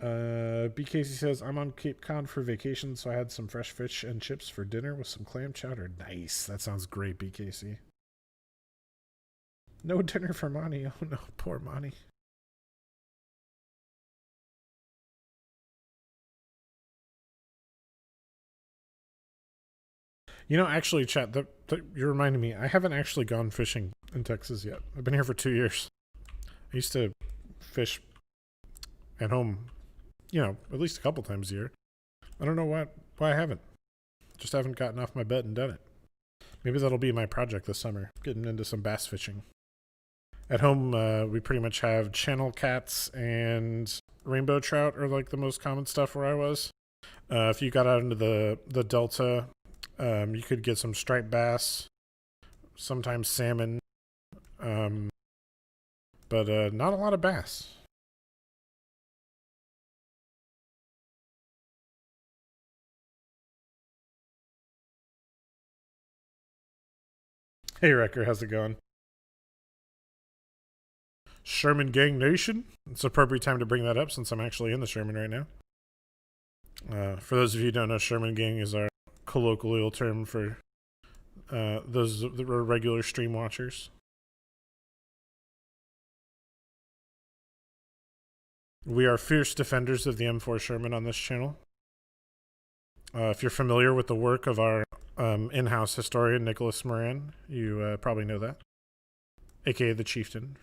BKC says, I'm on Cape Cod for vacation, so I had some fresh fish and chips for dinner with some clam chowder. Nice. That sounds great, BKC. No dinner for Monty. Oh no, poor Monty. You know, actually, chat, you reminded me, I haven't actually gone fishing in Texas yet. I've been here for 2 years. I used to fish at home, at least a couple times a year. I don't know why I haven't. Just haven't gotten off my bed and done it. Maybe that'll be my project this summer, getting into some bass fishing. At home, we pretty much have channel cats and rainbow trout are like the most common stuff where I was. If you got out into the Delta, you could get some striped bass, sometimes salmon, but not a lot of bass. Hey, Wrecker, how's it going? Sherman Gang Nation. It's an appropriate time to bring that up since I'm actually in the Sherman right now. For those of you who don't know, Sherman Gang is our colloquial term for those that were regular stream watchers. We are fierce defenders of the M4 Sherman on this channel. If you're familiar with the work of our in-house historian, Nicholas Moran, you probably know that, aka the Chieftain.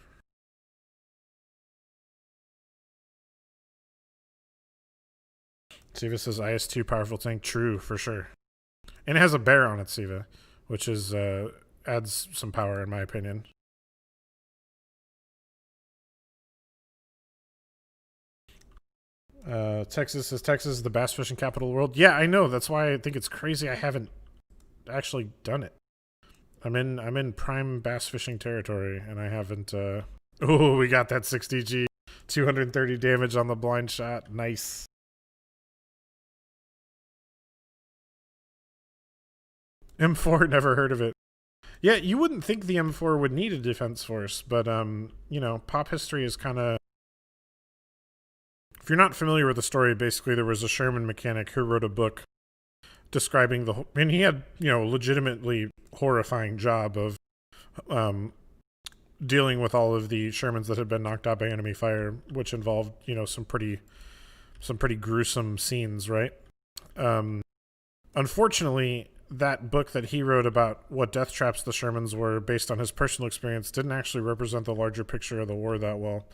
Siva says IS-2 powerful tank. True, for sure. And it has a bear on it, Siva, which is adds some power in my opinion. Texas says Texas is the bass fishing capital of the world. Yeah, I know. That's why I think it's crazy I haven't actually done it. I'm in prime bass fishing territory, and I haven't. Oh, we got that 60G, 230 damage on the blind shot. Nice. M4, never heard of it. Yeah, you wouldn't think the M4 would need a defense force, but you know, pop history is kind of. If you're not familiar with the story, basically there was a Sherman mechanic who wrote a book describing the, and he had, you know, legitimately horrifying job of dealing with all of the Shermans that had been knocked out by enemy fire, which involved, you know, some pretty gruesome scenes, right? Unfortunately, that book that he wrote about what death traps the Shermans were based on his personal experience didn't actually represent the larger picture of the war that well.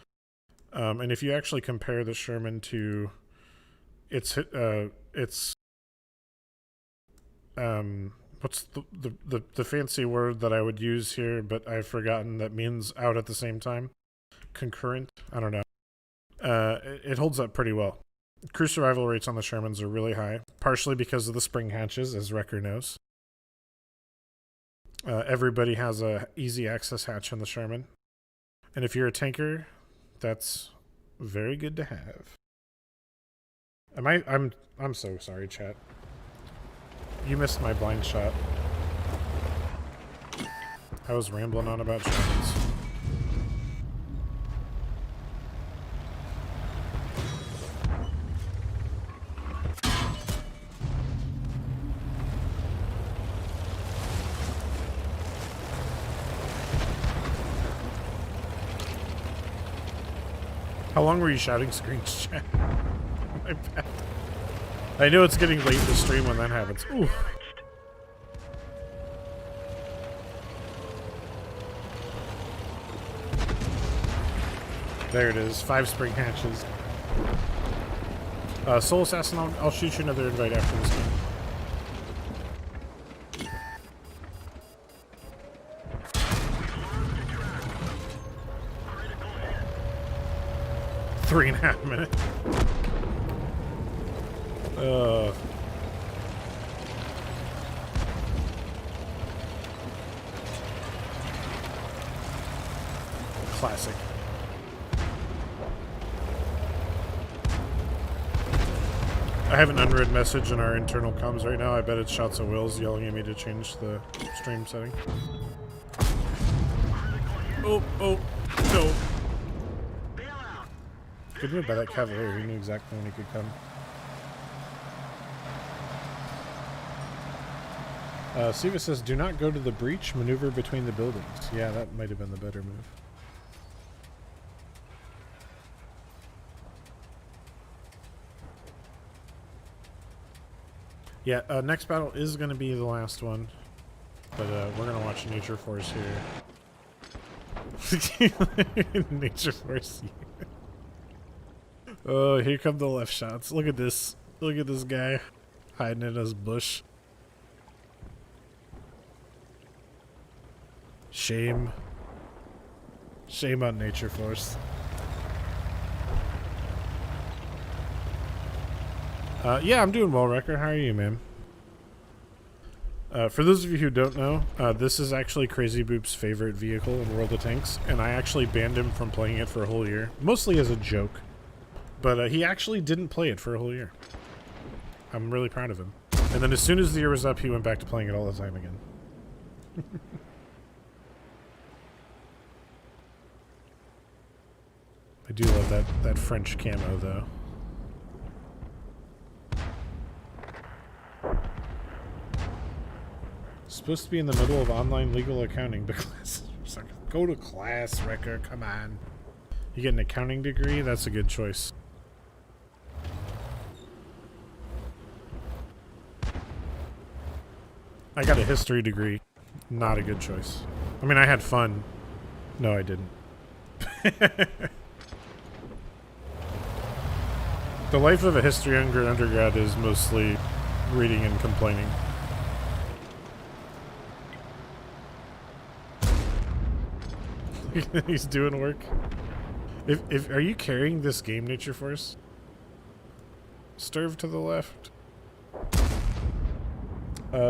And if you actually compare the Sherman to its what's the fancy word that I would use here, but I've forgotten, that means out at the same time? Concurrent? I don't know. It holds up pretty well. Crew survival rates on the Shermans are really high, partially because of the spring hatches, as Wrecker knows. Everybody has a easy access hatch in the Sherman. And if you're a tanker, that's very good to have. I'm so sorry, chat. You missed my blind shot. I was rambling on about Shermans. How long were you shouting screens, chat? My bad. I know it's getting late in the stream when that happens. Ooh. There it is. 5 spring hatches. Soul Assassin, I'll shoot you another invite after this game. Three and a half minutes. Classic. I have an unread message in our internal comms right now. I bet it's Shots of Wills yelling at me to change the stream setting. Oh, no. Good move by that Cavalier. He knew exactly when he could come. Siva says, do not go to the breach, maneuver between the buildings. Yeah, that might have been the better move. Yeah, next battle is going to be the last one. But we're going to watch Nature Force here. Nature Force. Oh, here come the left shots. Look at this. Look at this guy hiding in his bush. Shame. Shame on Nature Force. Yeah, I'm doing well, Wrecker. How are you, man? For those of you who don't know, this is actually Crazy Boop's favorite vehicle in World of Tanks, and I actually banned him from playing it for a whole year. Mostly as a joke. But he actually didn't play it for a whole year. I'm really proud of him. And then as soon as the year was up, he went back to playing it all the time again. I do love that French camo, though. Supposed to be in the middle of online legal accounting, but class. Go to class, Wrecker. Come on. You get an accounting degree? That's a good choice. I got a history degree. Not a good choice. I mean, I had fun. No, I didn't. The life of a history undergrad is mostly reading and complaining. He's doing work. If are you carrying this game, Nature Force? Stirve to the left.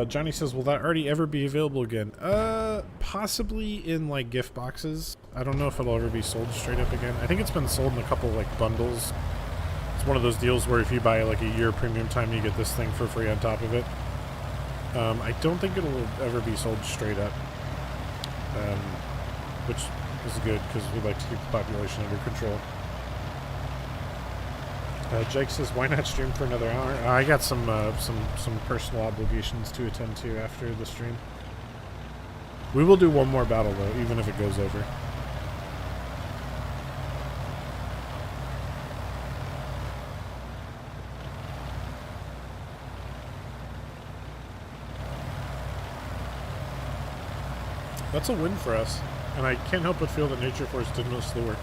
Johnny says, will that already ever be available again? Possibly in like gift boxes. I don't know if it'll ever be sold straight up again. I think it's been sold in a couple like bundles. It's one of those deals where if you buy like a year premium time, you get this thing for free on top of it. I don't think it'll ever be sold straight up. Which is good because we like to keep the population under control. Jake says, why not stream for another hour? I got some personal obligations to attend to after the stream. We will do one more battle though, even if it goes over. That's a win for us, and I can't help but feel that Nature Force did most of the work.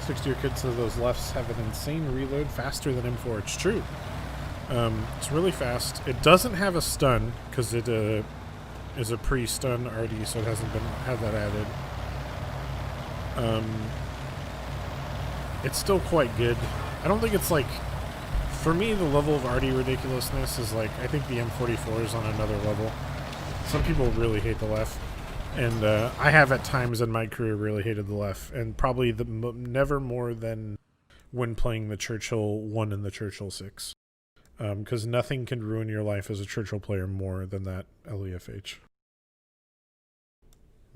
6-year kid says those lefts have an insane reload, faster than M4. It's true. It's really fast. It doesn't have a stun because it is a pre-stun already, so it hasn't had that added. It's still quite good. I don't think it's like, for me, the level of arty ridiculousness is like, I think the M44 is on another level. Some people really hate the left. And I have at times in my career really hated the left, and probably never more than when playing the Churchill 1 and the Churchill 6. Because nothing can ruin your life as a Churchill player more than that LEFH.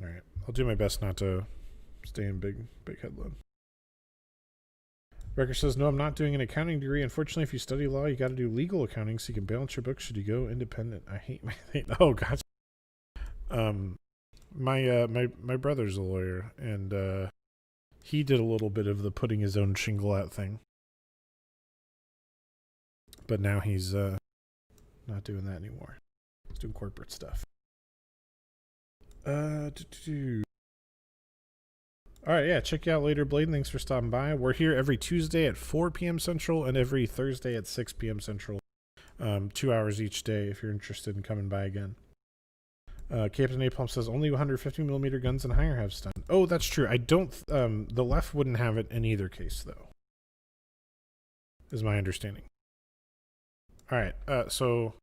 Alright, I'll do my best not to stay in big headline. Wrecker says, no, I'm not doing an accounting degree. Unfortunately, if you study law, you got to do legal accounting so you can balance your books should you go independent. I hate my thing. Oh, gosh. My brother's a lawyer, and he did a little bit of the putting his own shingle out thing, but now he's not doing that anymore. He's doing corporate stuff. All right, yeah, check you out later, Blade. Thanks for stopping by. We're here every Tuesday at 4 p.m. Central and every Thursday at 6 p.m. Central. 2 hours each day if you're interested in coming by again. Captain Napalm says only 150mm guns and higher have stun. Oh, that's true. I don't. The left wouldn't have it in either case, though. Is my understanding. All right. So,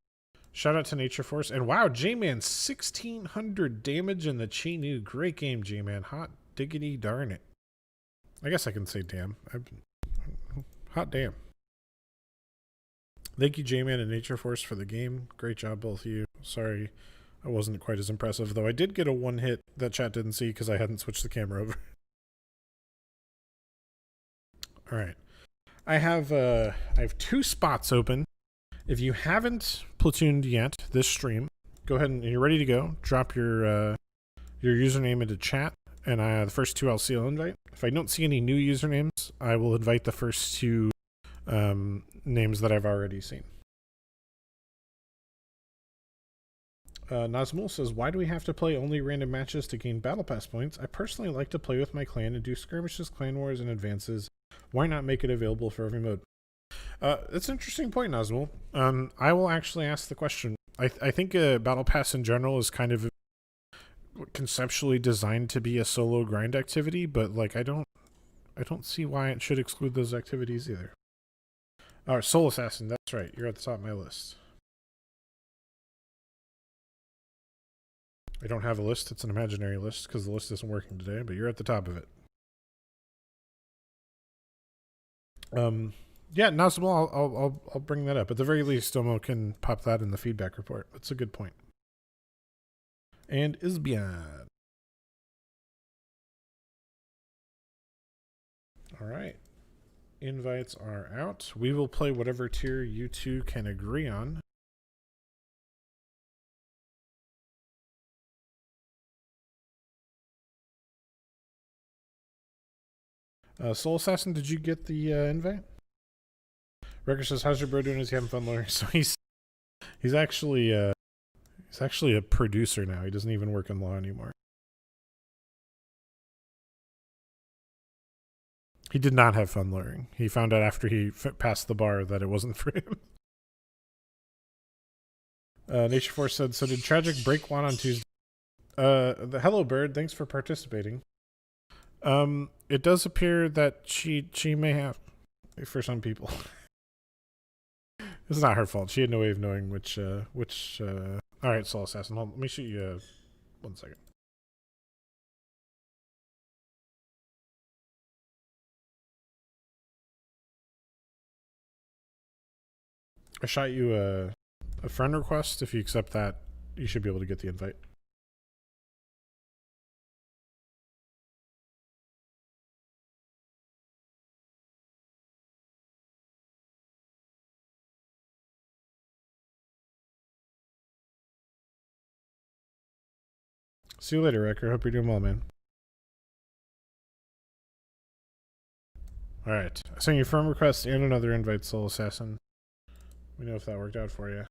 shout out to Nature Force, and wow, J-Man, 1600 damage in the Chinu. Great game, J-Man. Hot diggity darn it. I guess I can say damn. Hot damn. Thank you, J-Man and Nature Force, for the game. Great job, both of you. Sorry. I wasn't quite as impressive, though I did get a one hit that chat didn't see because I hadn't switched the camera over. All right. I have 2 spots open. If you haven't platooned yet this stream, go ahead and you're ready to go. Drop your username into chat, and the first 2 I'll invite. If I don't see any new usernames, I will invite the first 2 names that I've already seen. Nazmul says, why do we have to play only random matches to gain battle pass points? I personally like to play with my clan and do skirmishes, clan wars, and advances. Why not make it available for every mode? That's an interesting point, Nazmul. I will actually ask the question. I think a battle pass in general is kind of conceptually designed to be a solo grind activity, but like I don't see why it should exclude those activities either. Alright, Soul Assassin, that's right. You're at the top of my list. I don't have a list. It's an imaginary list because the list isn't working today, but you're at the top of it. Yeah, Nazmul, I'll bring that up. At the very least, Domo can pop that in the feedback report. That's a good point. And Isbian. All right. Invites are out. We will play whatever tier you two can agree on. Soul Assassin, did you get the invite? Wrecker says, "How's your bro doing? Is he having fun learning?" So he's actually a producer now. He doesn't even work in law anymore. He did not have fun lawyering. He found out after he passed the bar that it wasn't for him. Nature Force said, "So did Tragic break one on Tuesday?" The Hello Bird, thanks for participating. It does appear that she may have, for some people. It's not her fault. She had no way of knowing which. All right, Soul Assassin. Hold on, let me shoot you. 1 second. I shot you a friend request. If you accept that, you should be able to get the invite. See you later, Wrecker. Hope you're doing well, man. Alright. I sent you a friend request and another invite, Soul Assassin. Let me know if that worked out for you.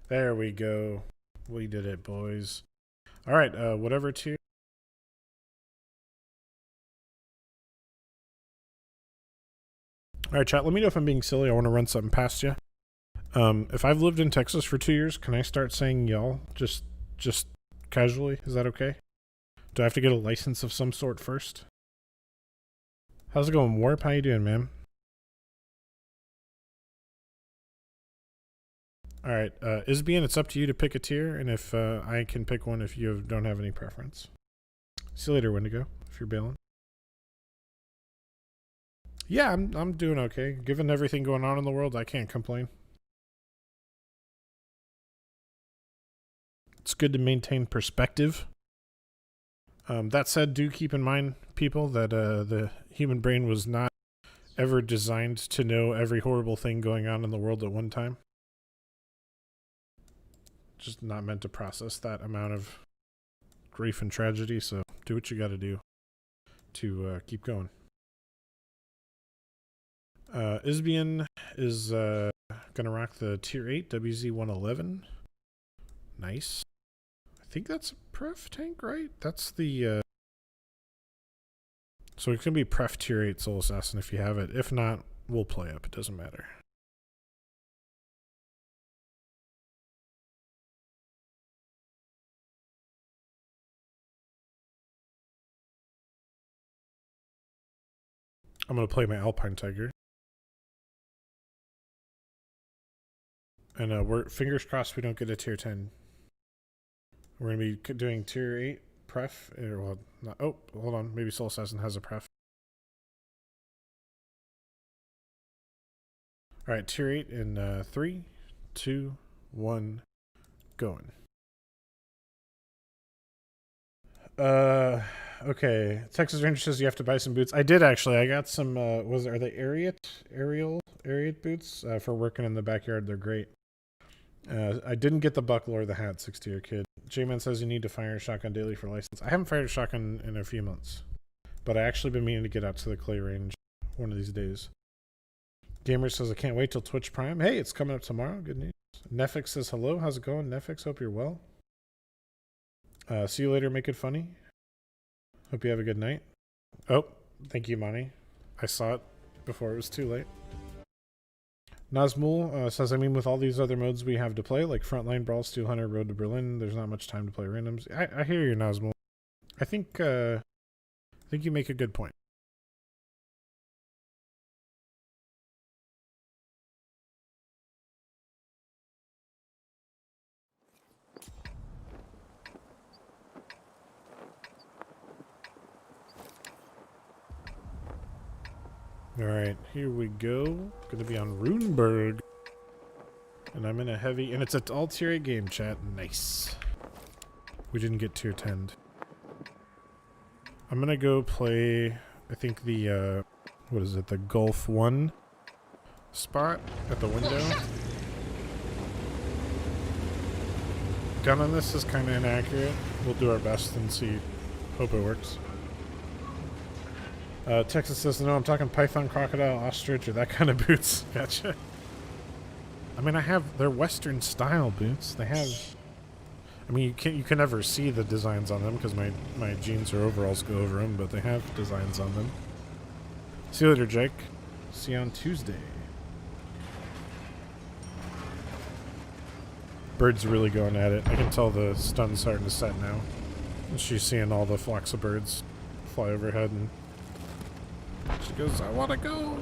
There we go. We did it, boys. Alright, whatever tier. Alright, chat, let me know if I'm being silly. I want to run something past you. If I've lived in Texas for 2 years, can I start saying y'all? Just casually? Is that okay? Do I have to get a license of some sort first? How's it going, Warp? How you doing, man? Alright, Isbian, it's up to you to pick a tier, and if I can pick one if you don't have any preference. See you later, Wendigo, if you're bailing. Yeah, I'm doing okay. Given everything going on in the world, I can't complain. It's good to maintain perspective. That said, do keep in mind, people, that the human brain was not ever designed to know every horrible thing going on in the world at one time. Just not meant to process that amount of grief and tragedy, so do what you gotta do to keep going. Isbian is gonna rock the tier 8 WZ-111. Nice. I think that's a pref tank, right? That's the so it can be pref tier 8 Soul Assassin if you have it. If not, we'll play up. It doesn't matter. I'm gonna play my Alpine Tiger. And we're fingers crossed we don't get a tier 10. We're gonna be doing tier 8 pref. Well, not, oh, hold on. Maybe Soul Assassin has a pref. All right, tier 8 in 3, 2, 1, going. Okay. Texas Ranger says you have to buy some boots. I did actually. I got some. Are they aerial boots for working in the backyard? They're great. I didn't get the buckle or the hat. 6-tier kid. J-Man says you need to fire a shotgun daily for license. I haven't fired a shotgun in a few months, but I actually been meaning to get out to the clay range one of these days. Gamer says I can't wait till Twitch Prime. Hey, it's coming up tomorrow. Good news. Nefix says hello. How's it going, Nefix? Hope you're well. See you later. Make it funny. Hope you have a good night. Oh, thank you, Monty. I saw it before it was too late. Nazmul says, I mean, with all these other modes we have to play, like Frontline, Brawl, Steel Hunter, Road to Berlin, there's not much time to play randoms. I hear you, Nazmul. I think you make a good point. Alright, here we go. Gonna be on Runeberg. And I'm in a heavy... And it's an all tier 8 game, chat. Nice. We didn't get tier 10'd. I'm gonna go play... I think the... what is it? The Gulf 1 spot at the window. Gun on this is kind of inaccurate. We'll do our best and see. Hope it works. Texas says, no, I'm talking python, crocodile, ostrich, or that kind of boots. Gotcha. I mean, they're Western style boots. They have, I mean, you can never see the designs on them because my jeans or overalls go over them, but they have designs on them. See you later, Jake. See you on Tuesday. Bird's really going at it. I can tell the stun's starting to set now. She's seeing all the flocks of birds fly overhead, and she goes, I want to go.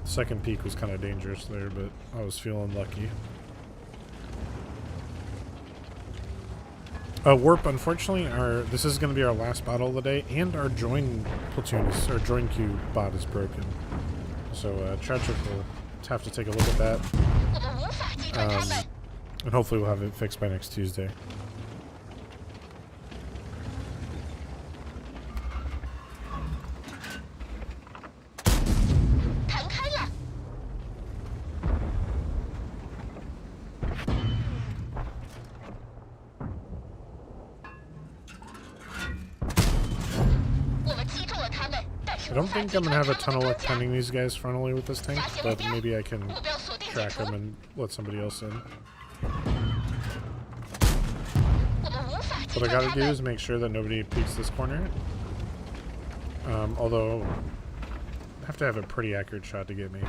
Second peak was kind of dangerous there, but I was feeling lucky. Warp, unfortunately, this is going to be our last battle of the day, and our join queue bot is broken. So Tragic will have to take a look at that. And hopefully we'll have it fixed by next Tuesday. I don't think I'm going to have a ton of luck pending these guys frontally with this tank, but maybe I can track them and let somebody else in. What I gotta do is make sure that nobody peeks this corner. Although, I have to have a pretty accurate shot to get me.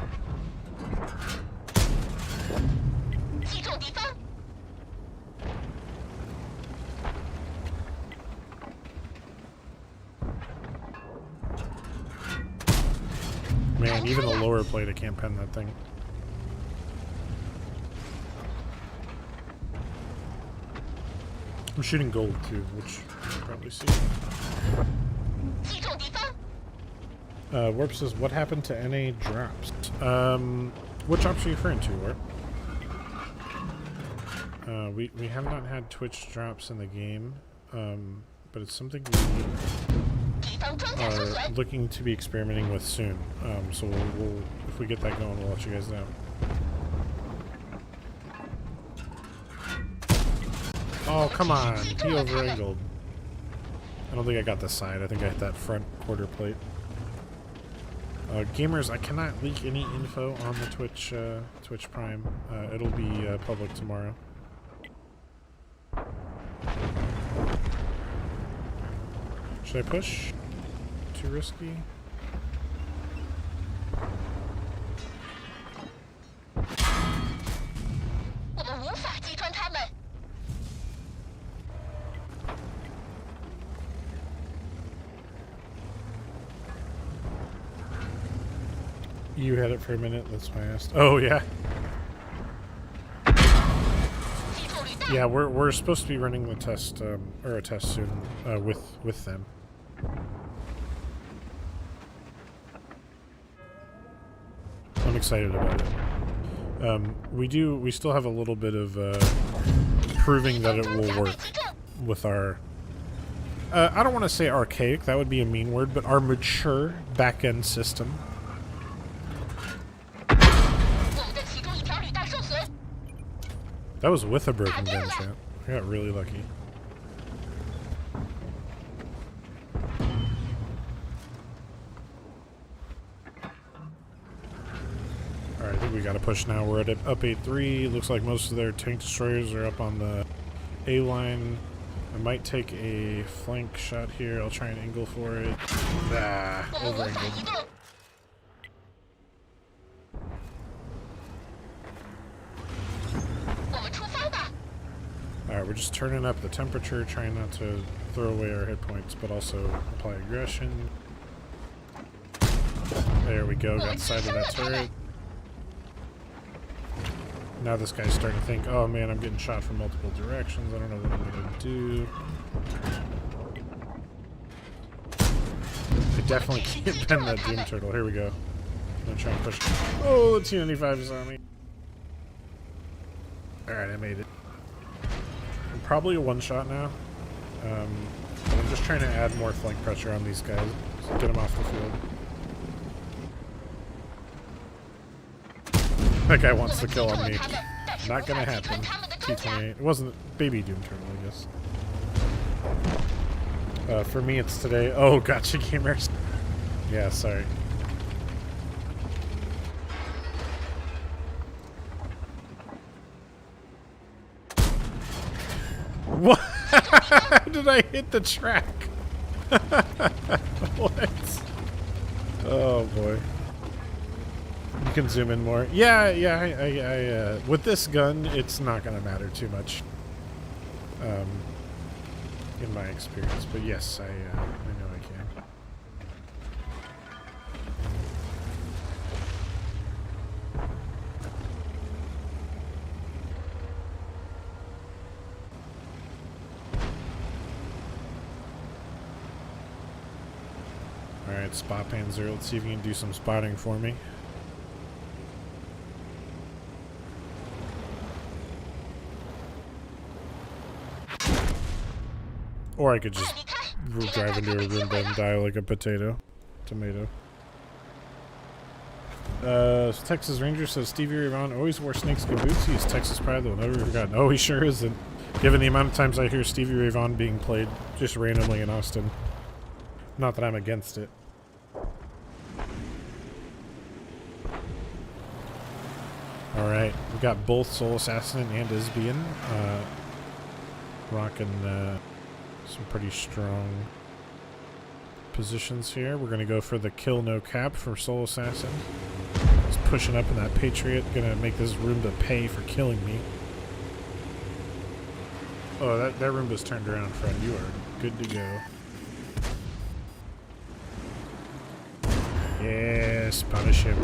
Man, even the lower plate, I can't pen that thing. I'm shooting gold too, which you can probably see. Warp says, what happened to NA drops? What drops are you referring to, Warp? We have not had Twitch drops in the game, but it's something we are looking to be experimenting with soon. So we'll if we get that going, we'll let you guys know. Oh, come on. He over-angled. I don't think I got the side. I think I hit that front quarter plate. Gamers, I cannot leak any info on the Twitch Prime. It'll be public tomorrow. Should I push? Too risky? You had it for a minute, that's why I asked. Oh, yeah. Yeah, we're supposed to be running the test, or a test soon, with them. I'm excited about it. We still have a little bit of, proving that it will work with our, I don't want to say archaic, that would be a mean word, but our mature back-end system. That was with a broken gun, chat. I got really lucky. Alright, I think we gotta push now. We're at up 8-3. Looks like most of their tank destroyers are up on the A line. I might take a flank shot here. I'll try and angle for it. Ah, over-angled. Alright, we're just turning up the temperature, trying not to throw away our hit points, but also apply aggression. There we go, got side of that turret. Now this guy's starting to think, oh man, I'm getting shot from multiple directions, I don't know what I'm going to do. I definitely can't bend that Doom Turtle. Here we go. I'm going to try and push. Oh, the T-95 is on me. Alright, I made it. I'm probably a one-shot now. I'm just trying to add more flank pressure on these guys. So get them off the field. That guy wants to kill on me. Not gonna happen. T28. It wasn't Baby Doom Turtle, I guess. For me, it's today. Oh, gotcha, gamers. Yeah, sorry. What? Did I hit the track? What? Oh boy. You can zoom in more. Yeah, I with this gun, it's not gonna matter too much. In my experience, but yes, I know I can. Alright, spot Panzer. Let's see if you can do some spotting for me. Or I could just drive into a Roomba and die like a tomato. Texas Ranger says Stevie Ray Vaughan always wore snakeskin boots. He's Texas pride that will never be forgotten. Oh, he sure isn't. Given the amount of times I hear Stevie Ray Vaughan being played just randomly in Austin. Not that I'm against it. Alright, we got both Soul Assassin and Isbian rocking some pretty strong positions here. We're going to go for the kill no cap for Soul Assassin. He's pushing up in that Patriot, going to make this Roomba pay for killing me. Oh, that Roomba's turned around, friend. You are good to go. Yes, punish him.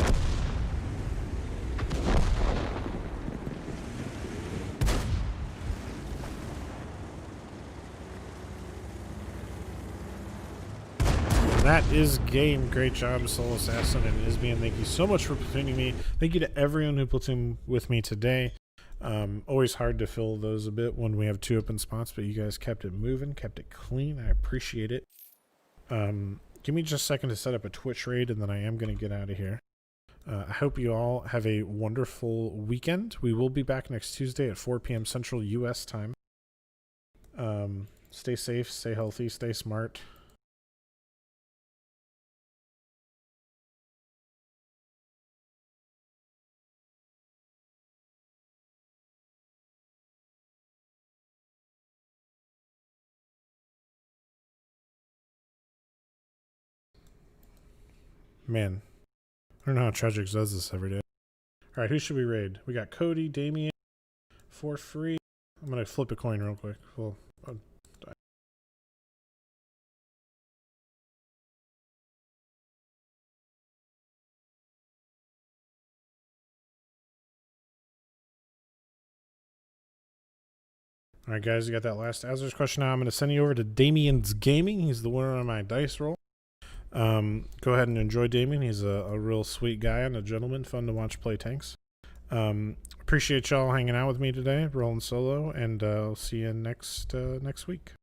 That is game. Great job, Soul Assassin and Isbian. Thank you so much for platooning me. Thank you to everyone who platooned with me today. Always hard to fill those a bit when we have 2 open spots, but you guys kept it moving, kept it clean. I appreciate it. Give me just a second to set up a Twitch raid, and then I am going to get out of here. I hope you all have a wonderful weekend. We will be back next Tuesday at 4 p.m. Central U.S. time. Stay safe, stay healthy, stay smart. Man, I don't know how Tragic does this every day. Alright, who should we raid? We got Cody, Damien, for free. I'm going to flip a coin real quick. Well, Alright guys, you got that last Azur's question now. I'm going to send you over to Damien's Gaming. He's the winner on my dice roll. Go ahead and enjoy Damien. He's a real sweet guy and a gentleman. Fun to watch play tanks. Appreciate y'all hanging out with me today, rolling solo, and I'll see you next week.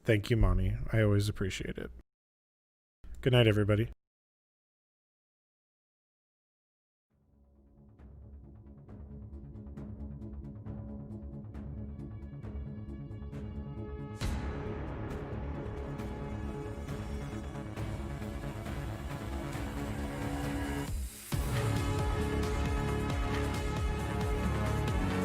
Thank you, Monty. I always appreciate it. Good night, everybody.